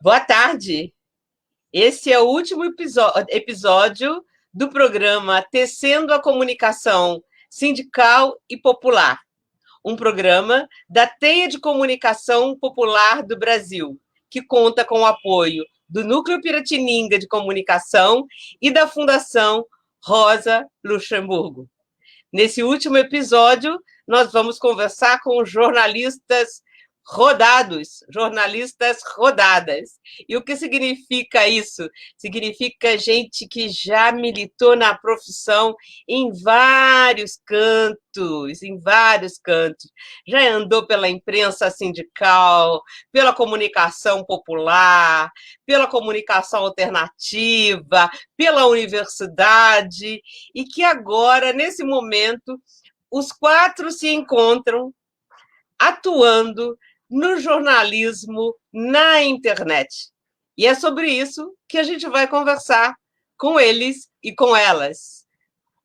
Boa tarde. Esse é o último episódio do programa Tecendo a Comunicação Sindical e Popular, um programa da Teia de Comunicação Popular do Brasil, que conta com o apoio do Núcleo Piratininga de Comunicação e da Fundação Rosa Luxemburgo. Nesse último episódio, nós vamos conversar com jornalistas rodadas. E o que significa isso? Significa gente que já militou na profissão em vários cantos. Já andou pela imprensa sindical, pela comunicação popular, pela comunicação alternativa, pela universidade, e que agora, nesse momento, os quatro se encontram atuando no jornalismo na internet. E é sobre isso que a gente vai conversar com eles e com elas.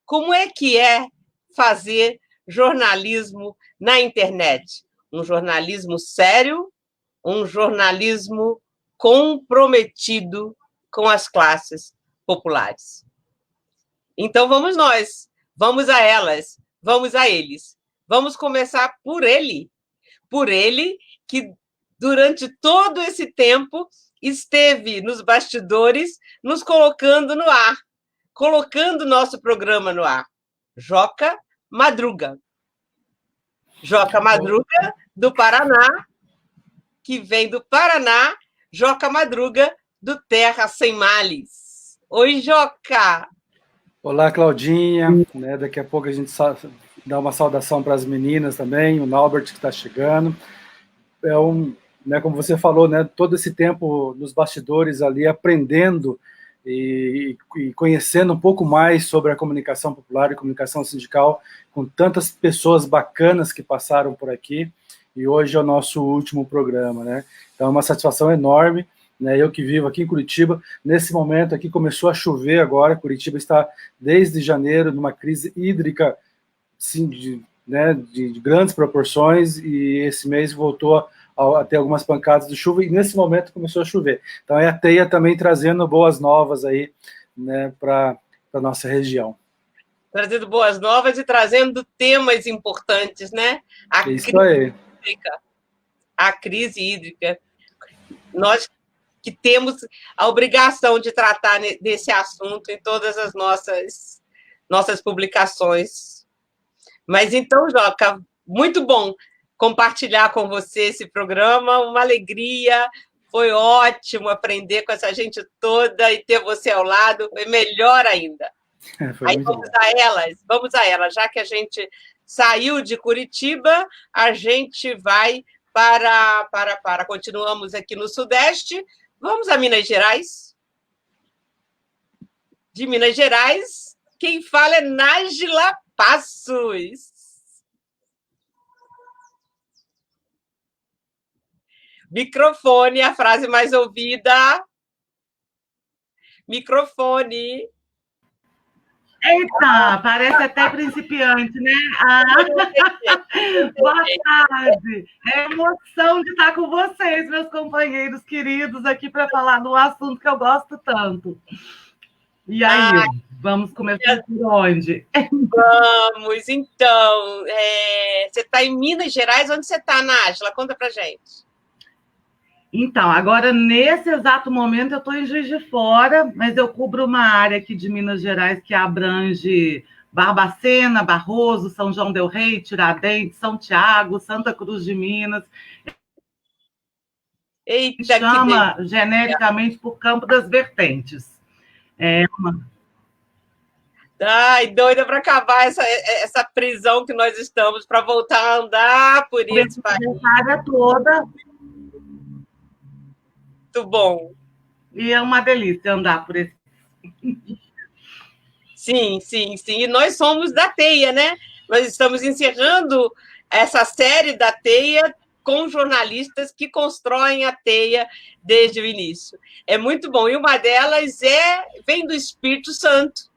Como é que é fazer jornalismo na internet? Um jornalismo sério, um jornalismo comprometido com as classes populares. Então vamos nós, vamos a elas, vamos a eles. Vamos começar por ele que durante todo esse tempo esteve nos bastidores, nos colocando no ar, colocando nosso programa no ar. Joca Madruga. Joca Madruga, do Paraná, que vem do Paraná, Joca Madruga, do Terra Sem Males. Oi, Joca! Olá, Claudinha. Daqui a pouco a gente dá uma saudação para as meninas também, o Naubert que está chegando. Como você falou, todo esse tempo nos bastidores ali, aprendendo e conhecendo um pouco mais sobre a comunicação popular e comunicação sindical, com tantas pessoas bacanas que passaram por aqui, e hoje é o nosso último programa, Então é uma satisfação enorme, Eu que vivo aqui em Curitiba, nesse momento aqui começou a chover agora, Curitiba está desde janeiro numa crise hídrica, sim, de grandes proporções, e esse mês voltou a ter algumas pancadas de chuva, e nesse momento começou a chover. Então é a Teia também trazendo boas novas aí, para a nossa região. Trazendo boas novas e trazendo temas importantes, A crise hídrica. Nós que temos a obrigação de tratar desse assunto em todas as nossas publicações. Mas então, Joca, muito bom compartilhar com você esse programa, uma alegria, foi ótimo aprender com essa gente toda e ter você ao lado, foi melhor ainda. Aí vamos a elas, já que a gente saiu de Curitiba, a gente vai continuamos aqui no Sudeste, vamos a Minas Gerais. De Minas Gerais, quem fala é Nájila Passos. Microfone, a frase mais ouvida. Microfone. Eita, parece até principiante, né? Boa tarde. É emoção de estar com vocês, meus companheiros queridos, aqui para falar do assunto que eu gosto tanto. E aí, vamos começar por onde? Vamos, então. Você está em Minas Gerais, onde você está, Nájila? Conta para gente. Então, agora, nesse exato momento, eu estou em Juiz de Fora, mas eu cubro uma área aqui de Minas Gerais que abrange Barbacena, Barroso, São João del Rei, Tiradentes, São Tiago, Santa Cruz de Minas. Eita, chama genericamente por Campo das Vertentes. Ai, doida para acabar essa prisão que nós estamos, para voltar a andar por esse país. A área toda. Muito bom. E é uma delícia andar por esse. Sim. E nós somos da Teia, Nós estamos encerrando essa série da Teia com jornalistas que constroem a Teia desde o início. É muito bom. E uma delas vem do Espírito Santo.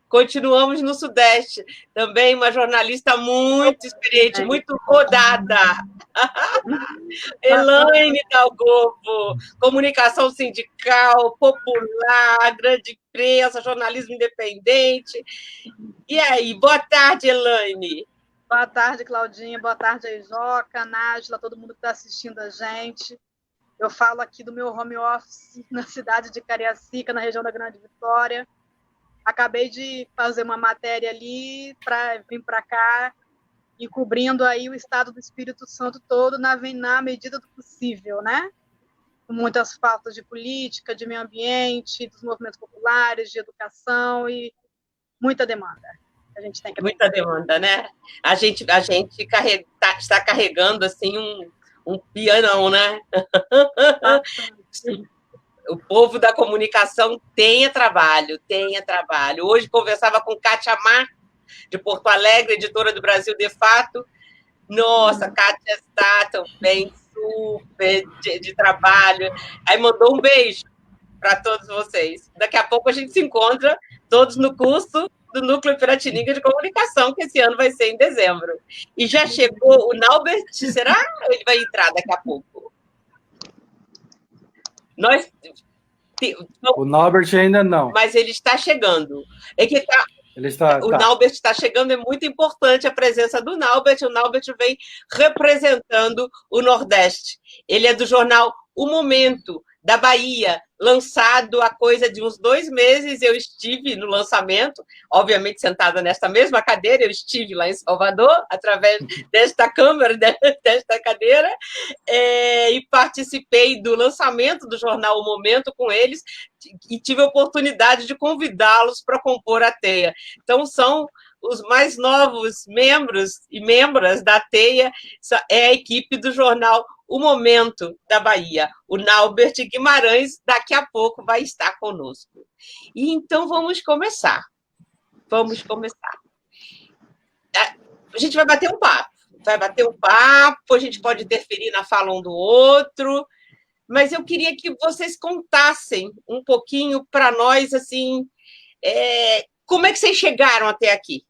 Continuamos no Sudeste. Também uma jornalista muito experiente, muito rodada. Elaine Dalgovo, comunicação sindical, popular, grande imprensa, jornalismo independente. E aí, boa tarde, Elaine. Boa tarde, Claudinha. Boa tarde aí, Joca, Nájila, todo mundo que está assistindo a gente. Eu falo aqui do meu home office na cidade de Cariacica, na região da Grande Vitória. Acabei de fazer uma matéria ali para vir para cá e cobrindo aí o estado do Espírito Santo todo na medida do possível, né? Com muitas faltas de política, de meio ambiente, dos movimentos populares, de educação e muita demanda. A gente tem que muita demanda, né? A gente está carregando assim um pianão, né? O povo da comunicação tenha trabalho. Hoje conversava com Kátia Mar, de Porto Alegre, editora do Brasil de Fato. Nossa, Kátia está também super de trabalho. Aí mandou um beijo para todos vocês. Daqui a pouco a gente se encontra todos no curso do Núcleo Piratininga de Comunicação, que esse ano vai ser em dezembro. E já chegou o Naubert, será? Ou ele vai entrar daqui a pouco? O Naubert ainda não. Mas ele está chegando. O Tá. Naubert está chegando, é muito importante a presença do Naubert. O Naubert vem representando o Nordeste. Ele é do jornal O Momento, da Bahia, lançado há coisa de uns 2 meses. Eu estive no lançamento, obviamente sentada nesta mesma cadeira, eu estive lá em Salvador, através desta câmera, desta cadeira, e participei do lançamento do jornal O Momento com eles, e tive a oportunidade de convidá-los para compor a Teia. Então, são os mais novos membros e membras da Teia, é a equipe do jornal O Momento da Bahia. O Naubert Guimarães, daqui a pouco, vai estar conosco. E então, vamos começar. A gente vai bater um papo. A gente pode interferir na fala um do outro, mas eu queria que vocês contassem um pouquinho para nós, assim, como é que vocês chegaram até aqui?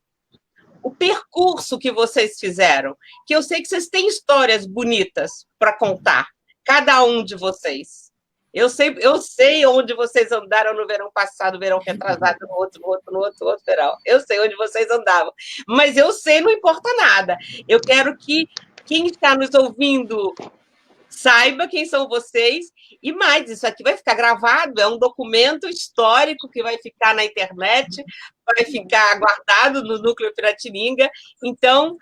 O percurso que vocês fizeram, que eu sei que vocês têm histórias bonitas para contar, cada um de vocês. Eu sei onde vocês andaram no verão passado, verão retrasado, no outro verão. Eu sei onde vocês andavam. Mas eu sei, não importa nada. Eu quero que quem está nos ouvindo saiba quem são vocês, e mais, isso aqui vai ficar gravado, é um documento histórico que vai ficar na internet, vai ficar guardado no Núcleo Piratininga. Então,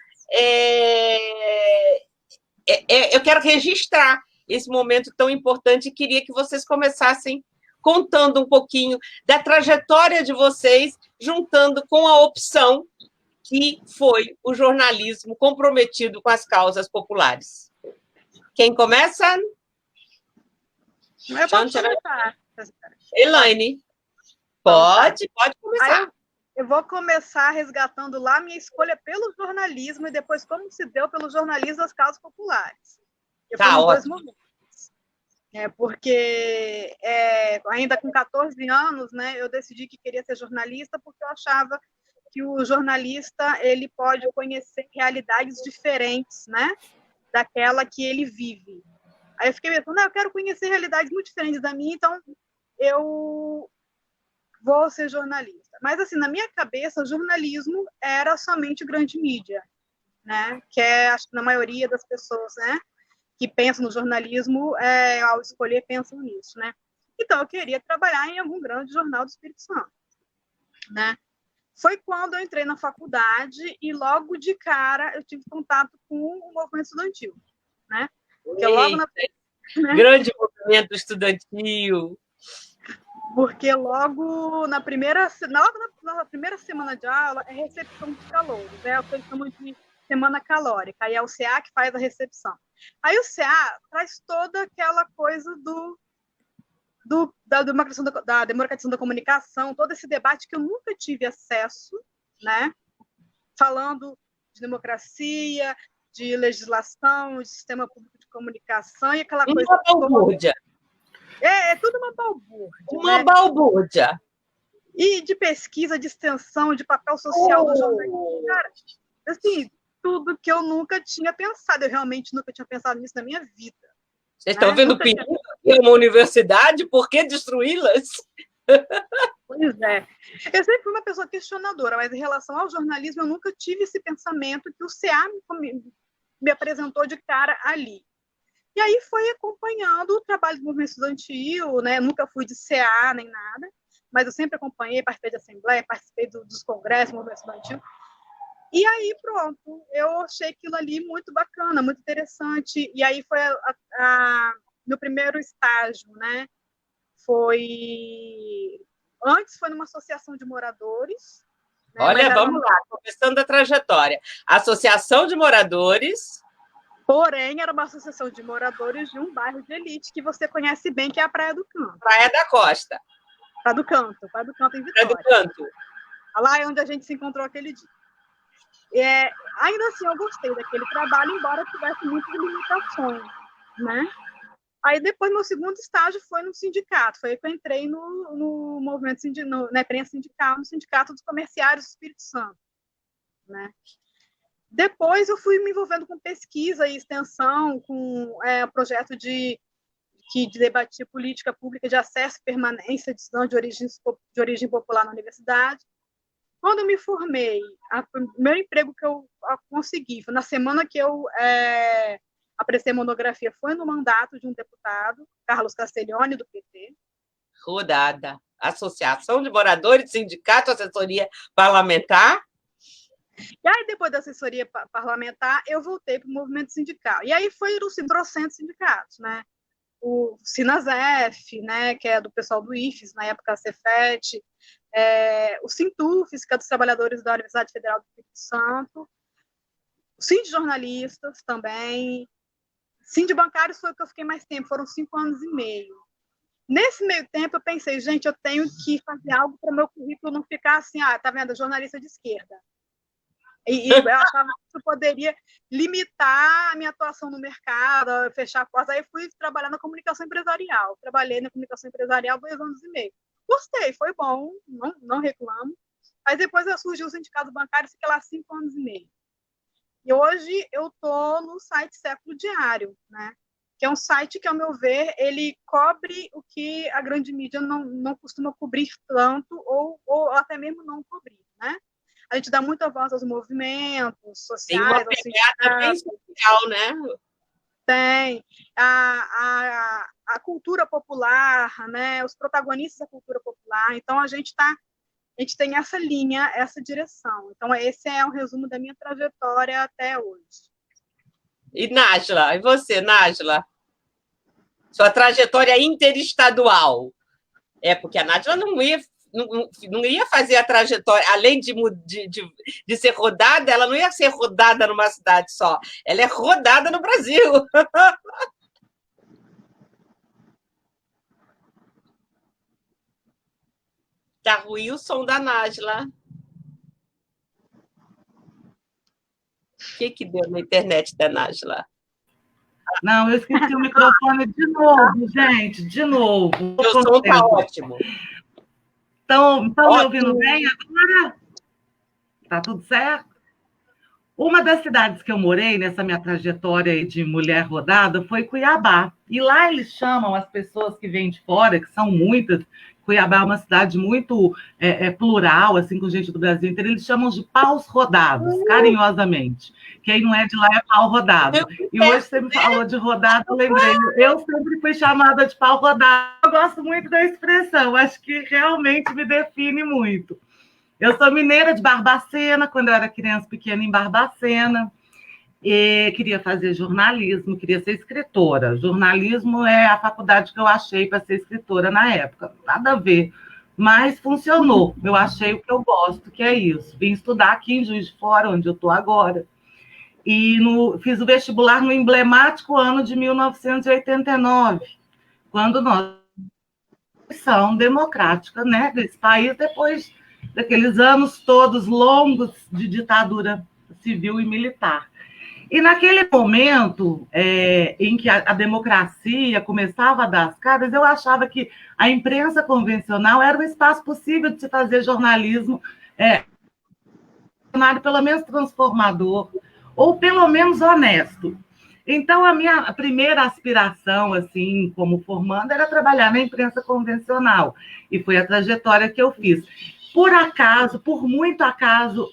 eu quero registrar esse momento tão importante e queria que vocês começassem contando um pouquinho da trajetória de vocês, juntando com a opção que foi o jornalismo comprometido com as causas populares. Quem começa? Eu posso começar. Elaine, pode começar. Eu vou começar resgatando lá minha escolha pelo jornalismo e depois como se deu pelo jornalismo das causas populares. Tá, ótimo. Porque ainda com 14 anos, né, eu decidi que queria ser jornalista porque eu achava que o jornalista ele pode conhecer realidades diferentes, né, daquela que ele vive. Aí eu fiquei pensando, eu quero conhecer realidades muito diferentes da minha, então eu vou ser jornalista. Mas, assim, na minha cabeça, o jornalismo era somente grande mídia, né? Que acho que na maioria das pessoas, né, que pensam no jornalismo, ao escolher, pensam nisso, né? Então, eu queria trabalhar em algum grande jornal do Espírito Santo, né? Foi quando eu entrei na faculdade e logo de cara eu tive contato com o movimento estudantil, né? Porque logo grande movimento estudantil. Porque logo na primeira semana de aula é recepção de calouros, é o que eles chamam de semana calórica, aí é o CA que faz a recepção. Aí o CA traz toda aquela coisa da democratização da comunicação, todo esse debate que eu nunca tive acesso, né? Falando de democracia, de legislação, de sistema público de comunicação e aquela coisa... Uma balbúrdia. É tudo uma balbúrdia. Uma balbúrdia. E de pesquisa, de extensão, de papel social do jornalismo. Cara, assim, tudo que eu nunca tinha pensado. Eu realmente nunca tinha pensado nisso na minha vida. Vocês estão vendo o perigo de uma universidade? Por que destruí-las? Pois é. Eu sempre fui uma pessoa questionadora, mas em relação ao jornalismo, eu nunca tive esse pensamento que o CA me apresentou de cara ali. E aí foi acompanhando o trabalho do movimento estudantil, né? Nunca fui de CA nem nada, mas eu sempre acompanhei, participei de assembleia, participei dos congressos do movimento estudantil. E aí, pronto, eu achei aquilo ali muito bacana, muito interessante. E aí foi meu primeiro estágio, né? Antes foi numa associação de moradores. Né? Olha, vamos lá, começando a trajetória. Associação de moradores. Porém, era uma associação de moradores de um bairro de elite que você conhece bem, que é a Praia do Canto. Praia da Costa. Praia do Canto em Vitória. Praia do Canto. Lá é onde a gente se encontrou aquele dia. Ainda assim, eu gostei daquele trabalho, embora tivesse muitas limitações, né? Aí depois, meu segundo estágio foi no sindicato, foi aí que eu entrei no movimento na imprensa sindical, no Sindicato dos Comerciários do Espírito Santo, né? Depois eu fui me envolvendo com pesquisa e extensão, com projeto que debatia política pública de acesso e permanência de estudantes de origem popular na universidade. Quando eu me formei, o primeiro emprego que eu consegui, foi na semana que eu apresentei monografia, foi no mandato de um deputado, Carlos Castiglione, do PT. Rodada. Associação de Moradores, Sindicato, Assessoria Parlamentar. E aí, depois da assessoria parlamentar, eu voltei para o movimento sindical. E aí foram os 300 sindicatos, né? O Sinasef, né, que é do pessoal do IFES, na época a Cefet, o Sintufes, que é dos trabalhadores da Universidade Federal do Espírito Santo, o Sindjornalistas também, Sindbancários foi o que eu fiquei mais tempo, foram 5 anos e meio. Nesse meio tempo, eu pensei, gente, eu tenho que fazer algo para o meu currículo não ficar assim, tá vendo, jornalista de esquerda. E eu achava que isso poderia limitar a minha atuação no mercado, fechar a porta. Aí fui trabalhar na comunicação empresarial. Trabalhei na comunicação empresarial 2 anos e meio. Gostei, foi bom, não reclamo. Mas depois surgiu o sindicato bancário, fiquei lá 5 anos e meio. E hoje eu estou no site Século Diário, né? Que é um site que, ao meu ver, ele cobre o que a grande mídia não costuma cobrir tanto, ou até mesmo não cobrir, né? A gente dá muita voz aos movimentos sociais. Tem uma pegada bem social, né? Tem. A cultura popular, né? Os protagonistas da cultura popular. Então, a gente tem essa linha, essa direção. Então, esse é um resumo da minha trajetória até hoje. E Nájila, e você, Nájila? Sua trajetória interestadual. Porque a Nájila não ia fazer a trajetória, além de ser rodada, ela não ia ser rodada numa cidade só, ela é rodada no Brasil. Tá ruim o som da Nájila. O que deu na internet da Nájila? Não, eu esqueci o microfone de novo, gente, de novo. O som está ótimo. Estão me ouvindo bem agora? Tá tudo certo? Uma das cidades que eu morei nessa minha trajetória aí de mulher rodada foi Cuiabá. E lá eles chamam as pessoas que vêm de fora, que são muitas. Cuiabá é uma cidade muito plural, assim, com gente do Brasil inteiro. Eles chamam de paus rodados, carinhosamente. Quem não é de lá é pau rodado. E hoje você me falou de rodado, eu lembrei. Eu sempre fui chamada de pau rodado. Eu gosto muito da expressão, acho que realmente me define muito. Eu sou mineira de Barbacena, quando eu era criança pequena em Barbacena. E queria fazer jornalismo, queria ser escritora. Jornalismo é a faculdade que eu achei para ser escritora na época. Nada a ver, mas funcionou. Eu achei o que eu gosto, que é isso. Vim estudar aqui em Juiz de Fora, onde eu estou agora. E fiz o vestibular no emblemático ano de 1989, quando nós eleição democrática, né, desse país, depois daqueles anos todos longos de ditadura civil e militar. E naquele momento em que a democracia começava a dar as caras, eu achava que a imprensa convencional era um espaço possível de se fazer jornalismo, pelo menos transformador, ou pelo menos honesto. Então, a minha primeira aspiração, assim, como formanda, era trabalhar na imprensa convencional, e foi a trajetória que eu fiz. Por acaso, por muito acaso,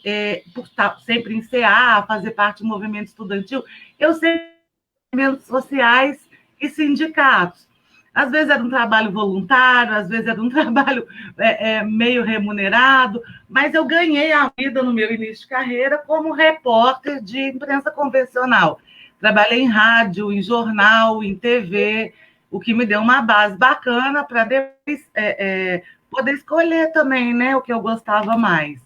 por estar sempre em CA, fazer parte do movimento estudantil, eu sempre movimentos sociais e sindicatos. Às vezes era um trabalho voluntário, às vezes era um trabalho meio remunerado, mas eu ganhei a vida no meu início de carreira como repórter de imprensa convencional. Trabalhei em rádio, em jornal, em TV, o que me deu uma base bacana para depois poder escolher também, né, o que eu gostava mais.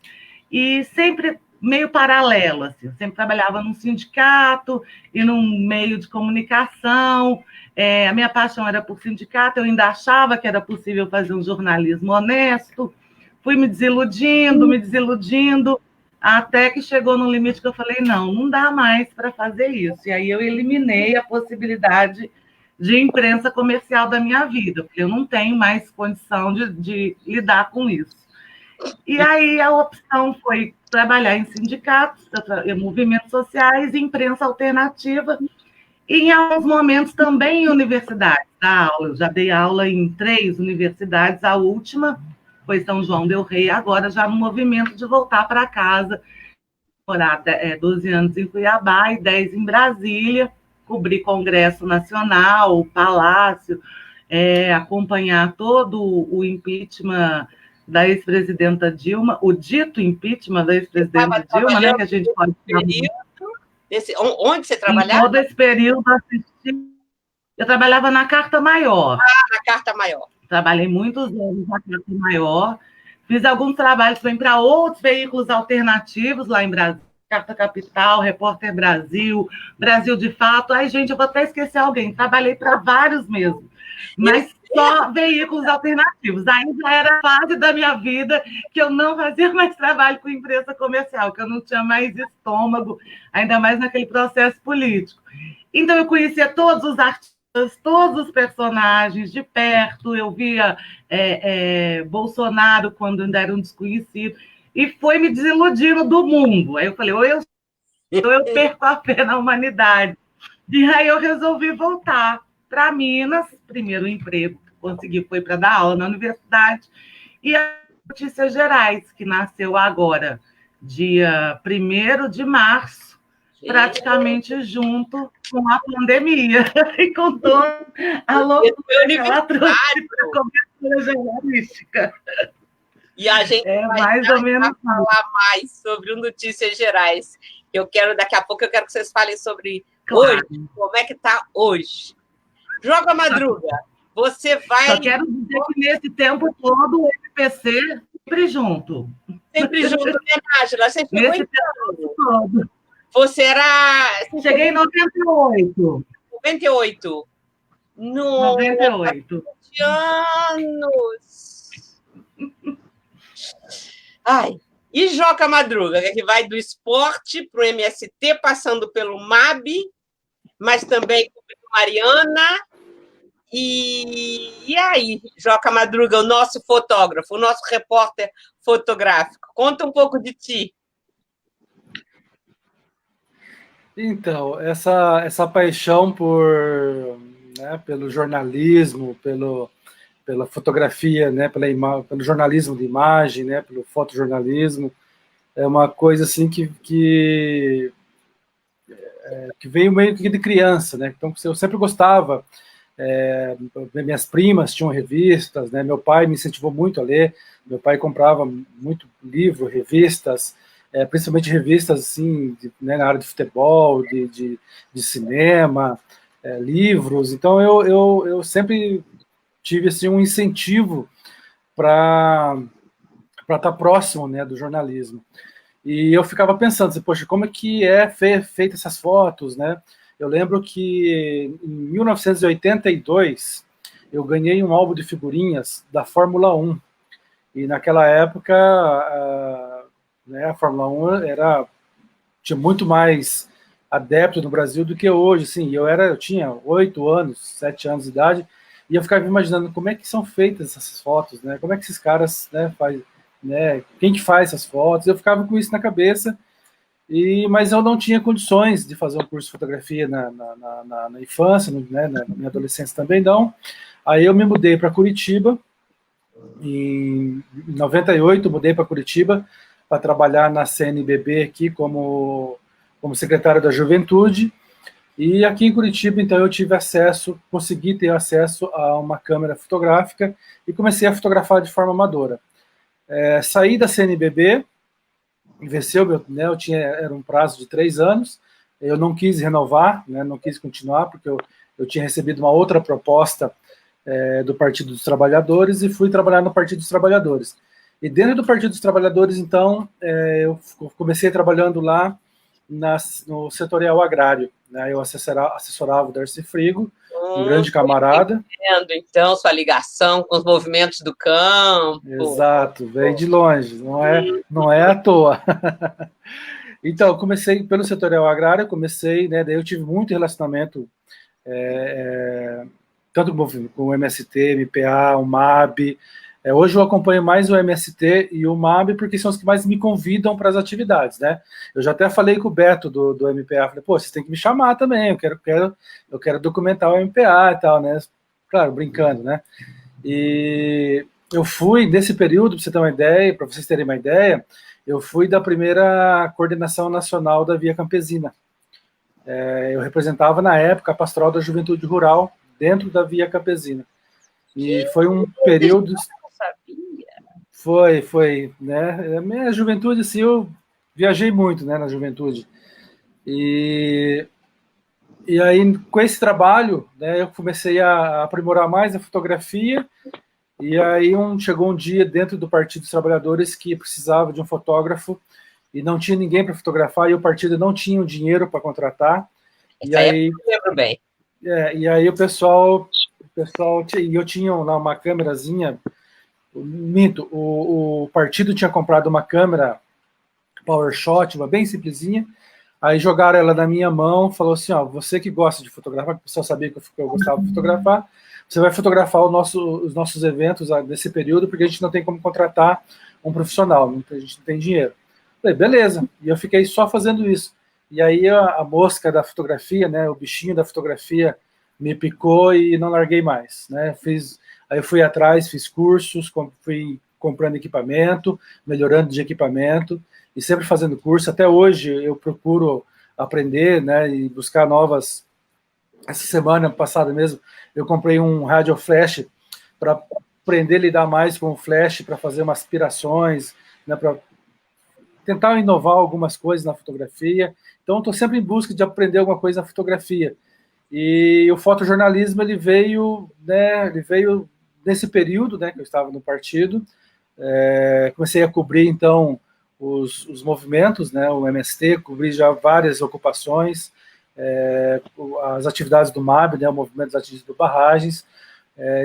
E sempre meio paralelo, assim. Eu sempre trabalhava num sindicato e num meio de comunicação. A minha paixão era por sindicato, eu ainda achava que era possível fazer um jornalismo honesto. Fui me desiludindo, até que chegou no limite que eu falei, não dá mais para fazer isso. E aí eu eliminei a possibilidade de imprensa comercial da minha vida, porque eu não tenho mais condição de lidar com isso. E aí a opção foi trabalhar em sindicatos, em movimentos sociais, imprensa alternativa, e em alguns momentos também em universidades, dar aula. Eu já dei aula em 3 universidades, a última foi São João del Rei, agora já no movimento de voltar para casa, morar 12 anos em Cuiabá e 10 em Brasília, cobrir Congresso Nacional, o Palácio, acompanhar todo o impeachment da ex-presidenta Dilma, o dito impeachment da ex-presidenta Dilma, né, que a gente pode onde você trabalhava? Em todo esse período, eu trabalhava na Carta Maior. Na Carta Maior. Trabalhei muitos anos na Carta Maior, fiz alguns trabalhos também para outros veículos alternativos lá em Brasília, Carta Capital, Repórter Brasil, Brasil de Fato. Ai, gente, eu vou até esquecer alguém. Trabalhei para vários mesmo, mas só veículos alternativos. Aí já era a fase da minha vida que eu não fazia mais trabalho com imprensa comercial, que eu não tinha mais estômago, ainda mais naquele processo político. Então, eu conhecia todos os artistas, todos os personagens de perto, eu via Bolsonaro quando ainda era um desconhecido, e foi me desiludindo do mundo. Aí eu falei, ou eu perco a fé na humanidade. E aí eu resolvi voltar para Minas, primeiro emprego que consegui foi para dar aula na universidade, e a Notícias Gerais, que nasceu agora, dia 1º de março, praticamente junto com a pandemia, e com toda a loucura que ela trouxe para a cobertura jornalística. E a gente vai falar mais sobre o Notícias Gerais. Daqui a pouco eu quero que vocês falem sobre hoje, como é que está hoje. Joga Madruga, você vai... Só quero dizer que nesse tempo todo o MPC sempre junto. Sempre junto, né, Nájila? Você ficou nesse tempo todo. Você era... Cheguei em 98. 98. 98. 20 anos. Ai. E Joca Madruga, que vai do esporte para o MST, passando pelo MAB, mas também com Mariana. E aí, Joca Madruga, o nosso fotógrafo, o nosso repórter fotográfico. Conta um pouco de ti. Então, essa paixão pelo jornalismo, pela fotografia, né, pelo jornalismo de imagem, né, pelo fotojornalismo, é uma coisa assim que veio meio que de criança, né? Então eu sempre gostava. Minhas primas tinham revistas, né? Meu pai me incentivou muito a ler. Meu pai comprava muito livro, revistas, principalmente revistas assim, né, na área de futebol, de cinema, livros. Então eu sempre tive assim um incentivo para estar próximo, né, do jornalismo. E eu ficava pensando assim, poxa, como é que feita essas fotos, né? Eu lembro que em 1982 eu ganhei um álbum de figurinhas da Fórmula 1. E naquela época a Fórmula 1 tinha muito mais adepto no Brasil do que hoje. Assim, eu tinha 8 anos, 7 anos de idade, e eu ficava imaginando como é que são feitas essas fotos, né? Como é que esses caras, né, fazem, né? Quem que faz essas fotos? Eu ficava com isso na cabeça Mas eu não tinha condições de fazer um curso de fotografia na infância, né, na minha adolescência também não. Aí eu me mudei para Curitiba, em 98 mudei para Curitiba para trabalhar na CNBB aqui como secretário da Juventude, e aqui em Curitiba, então, eu consegui ter acesso a uma câmera fotográfica e comecei a fotografar de forma amadora. Saí da CNBB, venceu, né, era um prazo de 3 anos, eu não quis renovar, né, não quis continuar, porque eu tinha recebido uma outra proposta do Partido dos Trabalhadores e fui trabalhar no Partido dos Trabalhadores. E dentro do Partido dos Trabalhadores, então, eu comecei trabalhando lá no setorial agrário, né? Eu assessorava o Darcy Frigo, um grande camarada. Entendo, então, sua ligação com os movimentos do campo. Exato, veio de longe, não é à toa. Então, eu comecei pelo setorial agrário, né, daí eu tive muito relacionamento, tanto com o MST, MPA, o MAB. Hoje eu acompanho mais o MST e o MAB porque são os que mais me convidam para as atividades, né? Eu já até falei com o Beto do MPA, falei, pô, vocês têm que me chamar também, eu quero documentar o MPA e tal, né? Claro, brincando, né? E eu fui, nesse período, para vocês terem uma ideia, eu fui da primeira coordenação nacional da Via Campesina. Eu representava, na época, a Pastoral da Juventude Rural dentro da Via Campesina. E foi um período... Foi, né? A minha juventude, assim, eu viajei muito, né, na juventude. E aí, com esse trabalho, né, eu comecei a aprimorar mais a fotografia, e aí chegou um dia dentro do Partido dos Trabalhadores que precisava de um fotógrafo, e não tinha ninguém para fotografar, e o partido não tinha o dinheiro para contratar. E aí, eu lembro bem. E aí o pessoal, e eu tinha lá uma câmerazinha, minto, o partido tinha comprado uma câmera PowerShot, uma bem simplesinha, aí jogaram ela na minha mão, falou assim, ó, você que gosta de fotografar, o pessoal sabia que eu gostava de fotografar, você vai fotografar os nossos eventos nesse período, porque a gente não tem como contratar um profissional, a gente não tem dinheiro. Falei, beleza, e eu fiquei só fazendo isso. E aí a mosca da fotografia, né, o bichinho da fotografia me picou e não larguei mais, né? Aí eu fui atrás, fiz cursos, fui comprando equipamento, melhorando de equipamento e sempre fazendo curso. Até hoje eu procuro aprender, né, e buscar novas. Essa semana passada mesmo eu comprei um rádio flash para aprender a lidar mais com o flash, para fazer umas aspirações, né, para tentar inovar algumas coisas na fotografia. Então, estou sempre em busca de aprender alguma coisa na fotografia. E o fotojornalismo ele veio nesse período, né, que eu estava no partido. Comecei a cobrir, então, os movimentos, né, o MST, cobri já várias ocupações, as atividades do MAB, né, o Movimento dos Atingidos por Barragens.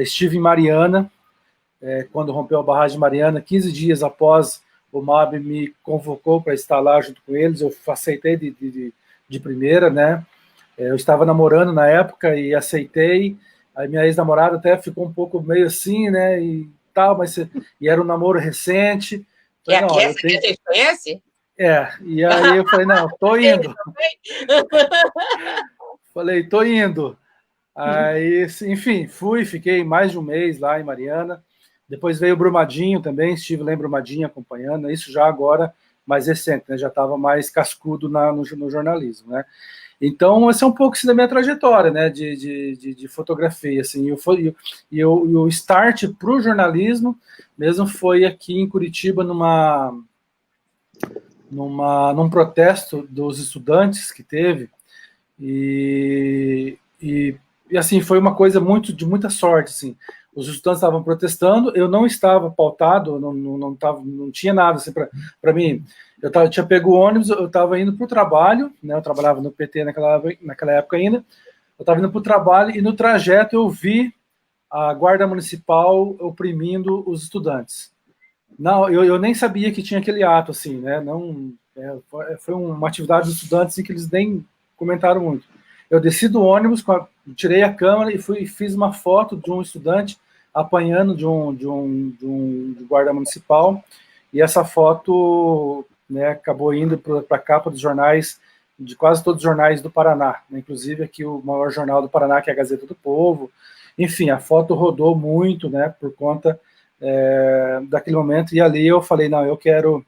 Estive em Mariana, quando rompeu a barragem de Mariana, 15 dias após o MAB me convocou para estar lá junto com eles, eu aceitei de primeira, né? Eu estava namorando na época e aceitei, a minha ex-namorada até ficou um pouco meio assim, né, e tal, e era um namoro recente. Falei, que é essa que a gente conhece? E aí eu falei, não, tô indo. Falei, tô indo. Aí, enfim, fiquei mais de um mês lá em Mariana. Depois veio o Brumadinho também, estive lá em Brumadinho acompanhando, isso já agora mais recente, né? Já estava mais cascudo no jornalismo, né? Então, esse é um pouco assim, da minha trajetória, né, de fotografia, assim, e o start para o jornalismo mesmo foi aqui em Curitiba, num protesto dos estudantes que teve, e assim, foi uma coisa de muita sorte, assim. Os estudantes estavam protestando, eu não estava pautado, não tinha nada assim, para mim. Eu tinha pego o ônibus, eu estava indo para o trabalho, né, eu trabalhava no PT naquela época ainda, eu estava indo para o trabalho e no trajeto eu vi a Guarda Municipal oprimindo os estudantes. Não, eu nem sabia que tinha aquele ato, assim, né, foi uma atividade dos estudantes em que eles nem comentaram muito. Eu desci do ônibus, tirei a câmera e fiz uma foto de um estudante apanhando de guarda municipal, e essa foto né, acabou indo para a capa dos jornais, de quase todos os jornais do Paraná, né, inclusive aqui o maior jornal do Paraná, que é a Gazeta do Povo. Enfim, a foto rodou muito, né, por conta daquele momento, e ali eu falei, não, eu quero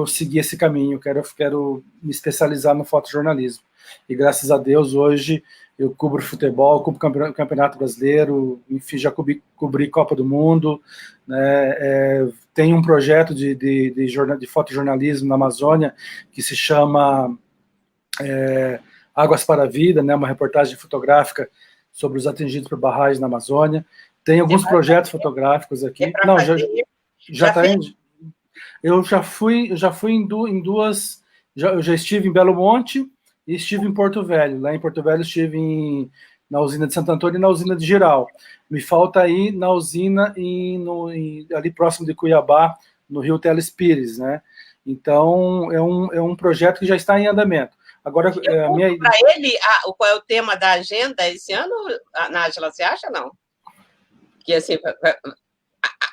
seguir esse caminho, quero me especializar no fotojornalismo. E graças a Deus, hoje, eu cubro futebol, cubro Campeonato Brasileiro, enfim, já cobri Copa do Mundo, né, tem um projeto de fotojornalismo na Amazônia que se chama Águas para a Vida, né, uma reportagem fotográfica sobre os atingidos por barragens na Amazônia. Tem alguns projetos fotográficos aqui. Não, já está indo. Eu já fui em duas. Eu já estive em Belo Monte e estive em Porto Velho. Lá em Porto Velho estive na usina de Santo Antônio e na usina de Giral. Me falta ir na usina ali próximo de Cuiabá, no Rio Teles Pires, né? Então é um projeto que já está em andamento. Agora, para ele, qual é o tema da agenda esse ano, Nájila, você acha, não? Que assim,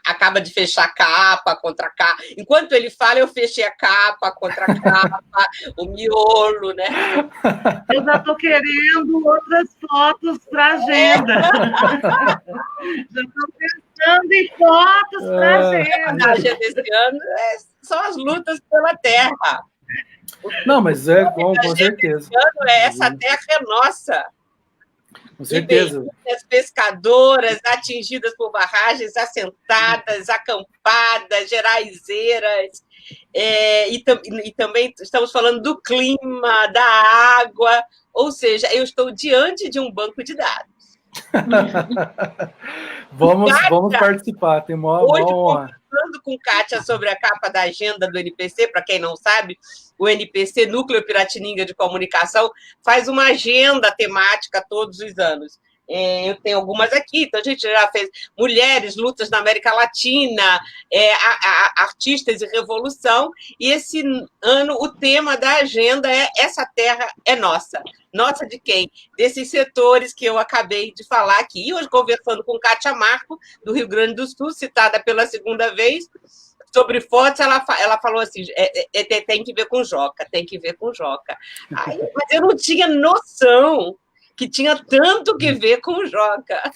acaba de fechar capa contra capa. Enquanto ele fala, eu fechei a capa contra capa, o miolo, né? Eu já estou querendo outras fotos para a agenda. Já estou pensando em fotos para a agenda. A agenda desse ano são as lutas pela terra. Não, mas com certeza. Essa terra é nossa. Com certeza. As pescadoras atingidas por barragens, assentadas, acampadas, geraizeiras, e também estamos falando do clima, da água, ou seja, eu estou diante de um banco de dados. Vamos participar, tem uma honra. Conversando com Kátia sobre a capa da agenda do NPC, para quem não sabe, o NPC, Núcleo Piratininga de Comunicação, faz uma agenda temática todos os anos. Eu tenho algumas aqui, então a gente já fez mulheres, lutas na América Latina, artistas e revolução, e esse ano o tema da agenda é Essa Terra é Nossa. Nossa de quem? Desses setores que eu acabei de falar aqui. E hoje, conversando com Kátia Marco, do Rio Grande do Sul, citada pela segunda vez, sobre fotos, ela falou assim, tem que ver com Joca, tem que ver com Joca. Mas eu não tinha noção que tinha tanto que ver com o Joca.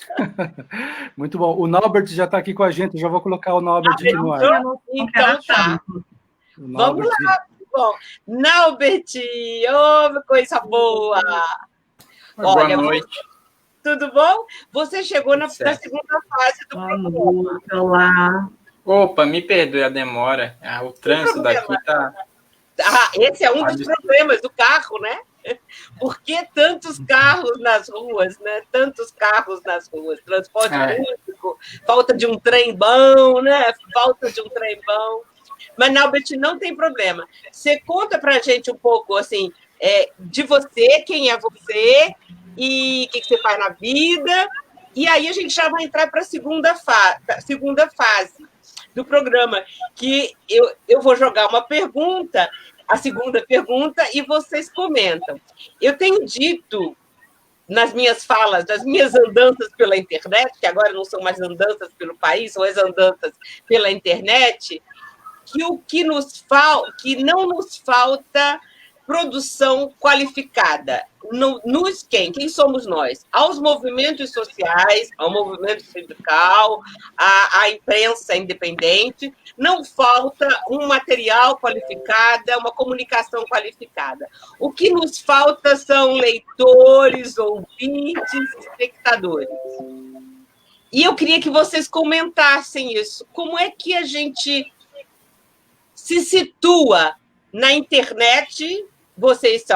Muito bom. O Naubert já está aqui com a gente, eu já vou colocar o Naubert aqui no ar. Então tá. Vamos lá. Bom, Naubert, coisa boa. Boa noite. Tudo bom? Você chegou na segunda fase do programa. Olá. Opa, me perdoe a demora. O trânsito daqui tá... Esse é um dos problemas do carro, né? Por que tantos carros nas ruas, né? Tantos carros nas ruas. Transporte público, falta de um trem bom, né? Falta de um trem bom. Mas, Naubert, não tem problema. Você conta pra gente um pouco, assim, de você, quem é você e o que você faz na vida. E aí a gente já vai entrar para a segunda fase do programa, que eu vou jogar uma pergunta, a segunda pergunta, e vocês comentam. Eu tenho dito nas minhas falas, nas minhas andanças pela internet, que agora não são mais andanças pelo país, são as andanças pela internet, que não nos falta produção qualificada. Quem somos nós? Aos movimentos sociais, ao movimento sindical, à imprensa independente, não falta um material qualificado, uma comunicação qualificada. O que nos falta são leitores, ouvintes, espectadores. E eu queria que vocês comentassem isso. Como é que a gente se situa na internet? Vocês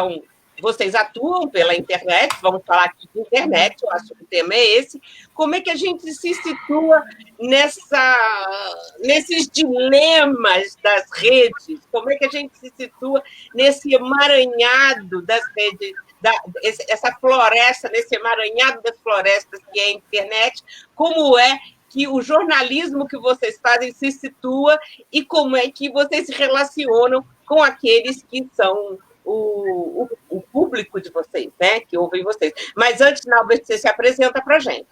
atuam pela internet, vamos falar aqui de internet, eu acho que o tema é esse. Como é que a gente se situa nesses dilemas das redes? Como é que a gente se situa nesse emaranhado das redes, essa floresta, nesse emaranhado das florestas que é a internet? Como é que o jornalismo que vocês fazem se situa e como é que vocês se relacionam com aqueles que são o público de vocês, né? Que ouvem vocês. Mas antes, Naubert, você se apresenta para a gente.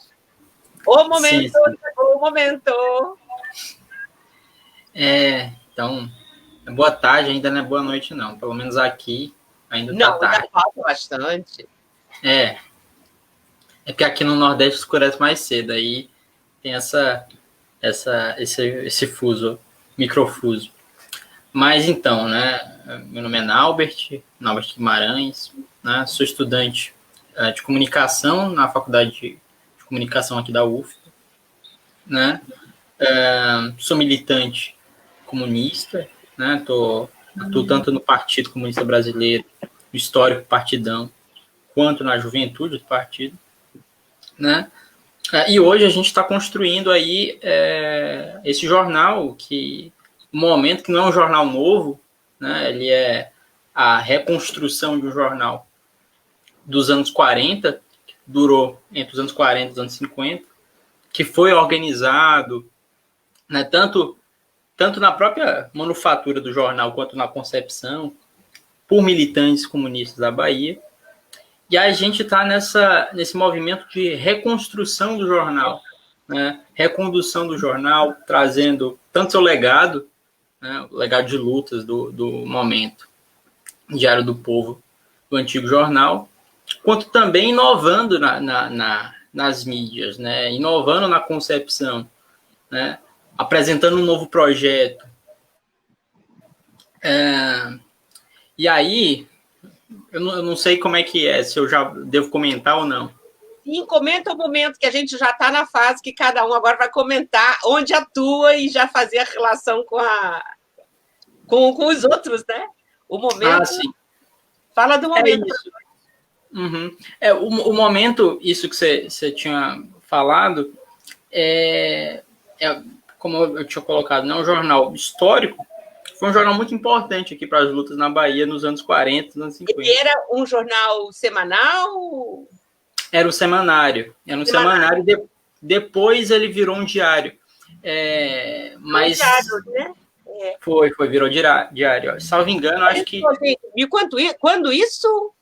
O momento, sim. O momento. Então, Boa tarde, ainda não é boa noite, não. Pelo menos aqui ainda tá Não, tarde. ainda falta bastante. É porque aqui no Nordeste escurece mais cedo, aí tem esse fuso, microfuso. Mas então, né, meu nome é Naubert Guimarães, né, sou estudante de comunicação na Faculdade de Comunicação aqui da UF, né, sou militante comunista, né, atuo tanto no Partido Comunista Brasileiro, no histórico partidão, quanto na juventude do partido, né, e hoje a gente está construindo aí esse jornal que, no momento que não é um jornal novo, né, ele é a reconstrução de um jornal dos anos 40, que durou entre os anos 40 e os anos 50, que foi organizado, né, tanto na própria manufatura do jornal quanto na concepção, por militantes comunistas da Bahia. E a gente está nesse movimento de reconstrução do jornal, né? Recondução do jornal, trazendo tanto seu legado, né? O legado de lutas do momento, Diário do Povo, do antigo jornal, quanto também inovando nas mídias, né? Inovando na concepção, né? Apresentando um novo projeto. E aí, eu não sei como é que é, se eu já devo comentar ou não. Sim, comenta o momento que a gente já está na fase que cada um agora vai comentar onde atua e já fazer a relação com os outros, né? O momento. Sim. Fala do momento. Isso. Uhum. O momento, isso que você tinha falado, como eu tinha colocado, não é um jornal histórico, foi um jornal muito importante aqui para as lutas na Bahia nos anos 40, nos anos 50. Ele era um jornal semanal? Era o semanário. Era um semanário. Depois ele virou um diário. Mas... Um diário, né? Virou diário. Salvo engano, acho que... Quando isso?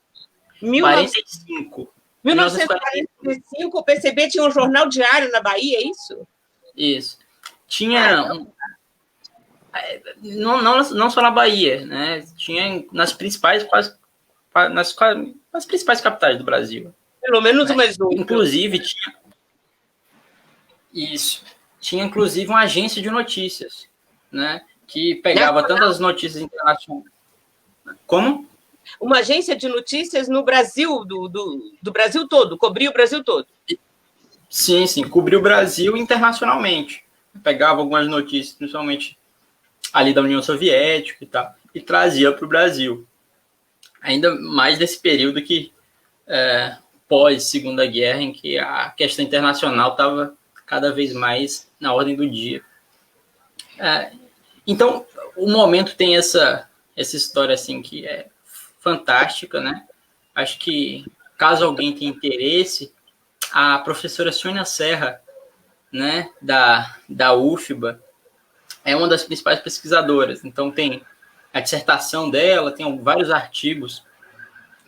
45. 1945, o PCB tinha um jornal diário na Bahia, é isso? Isso. Tinha... Não só na Bahia, né? Tinha nas principais nas principais capitais do Brasil. Pelo menos né? umas duas. Inclusive tinha isso. Tinha inclusive uma agência de notícias, né? Que pegava tantas notícias internacionais. Como? Uma agência de notícias no Brasil, do Brasil todo, cobria o Brasil todo. Sim, cobriu o Brasil internacionalmente. Pegava algumas notícias, principalmente ali da União Soviética e tal, e trazia para o Brasil. Ainda mais nesse período que pós-Segunda Guerra, em que a questão internacional estava cada vez mais na ordem do dia. Então, o momento tem essa história assim que é fantástica, né? Acho que, caso alguém tenha interesse, a professora Sônia Serra, né, da UFBA, é uma das principais pesquisadoras. Então, tem a dissertação dela, tem vários artigos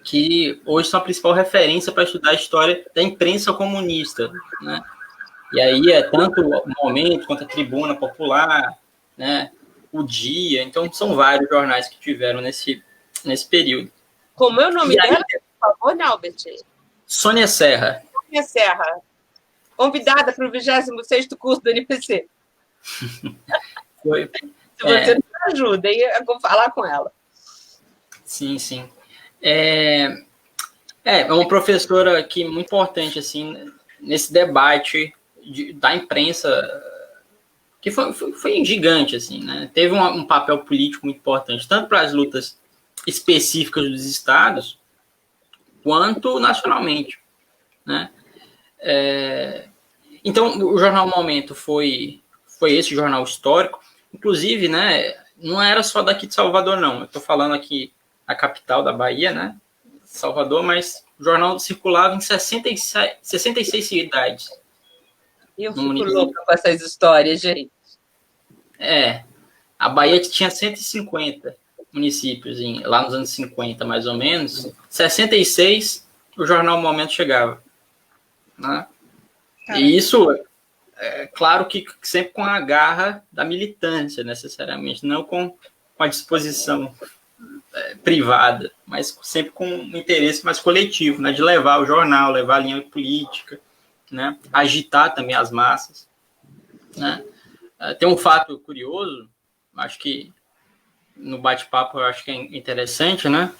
que hoje são a principal referência para estudar a história da imprensa comunista, né? E aí é tanto o Momento quanto a Tribuna Popular, né? O Dia. Então, são vários jornais que tiveram nesse período. Como é o nome dela, por favor, Naubert? Sônia Serra. Sônia Serra, convidada para o 26º curso do NPC. Foi. Se você nos ajuda, eu vou falar com ela. Sim. É uma professora aqui muito importante assim, nesse debate da imprensa, que foi gigante, assim, né? Teve um papel político muito importante, tanto para as lutas específicas dos estados, quanto nacionalmente, né? Então, o Jornal Momento foi esse jornal histórico, inclusive, né, não era só daqui de Salvador, não. Eu estou falando aqui a capital da Bahia, né, Salvador, mas o jornal circulava em 66 cidades. Eu fico louca com essas histórias, gente. A Bahia tinha 150 municípios lá nos anos 50, mais ou menos. 66, o jornal Momento chegava. Né? E isso, claro que sempre com a garra da militância, necessariamente, não com com a disposição privada, mas sempre com um interesse mais coletivo, né, de levar o jornal, levar a linha política, né, agitar também as massas, né. Tem um fato curioso, acho que no bate-papo eu acho que é interessante, né,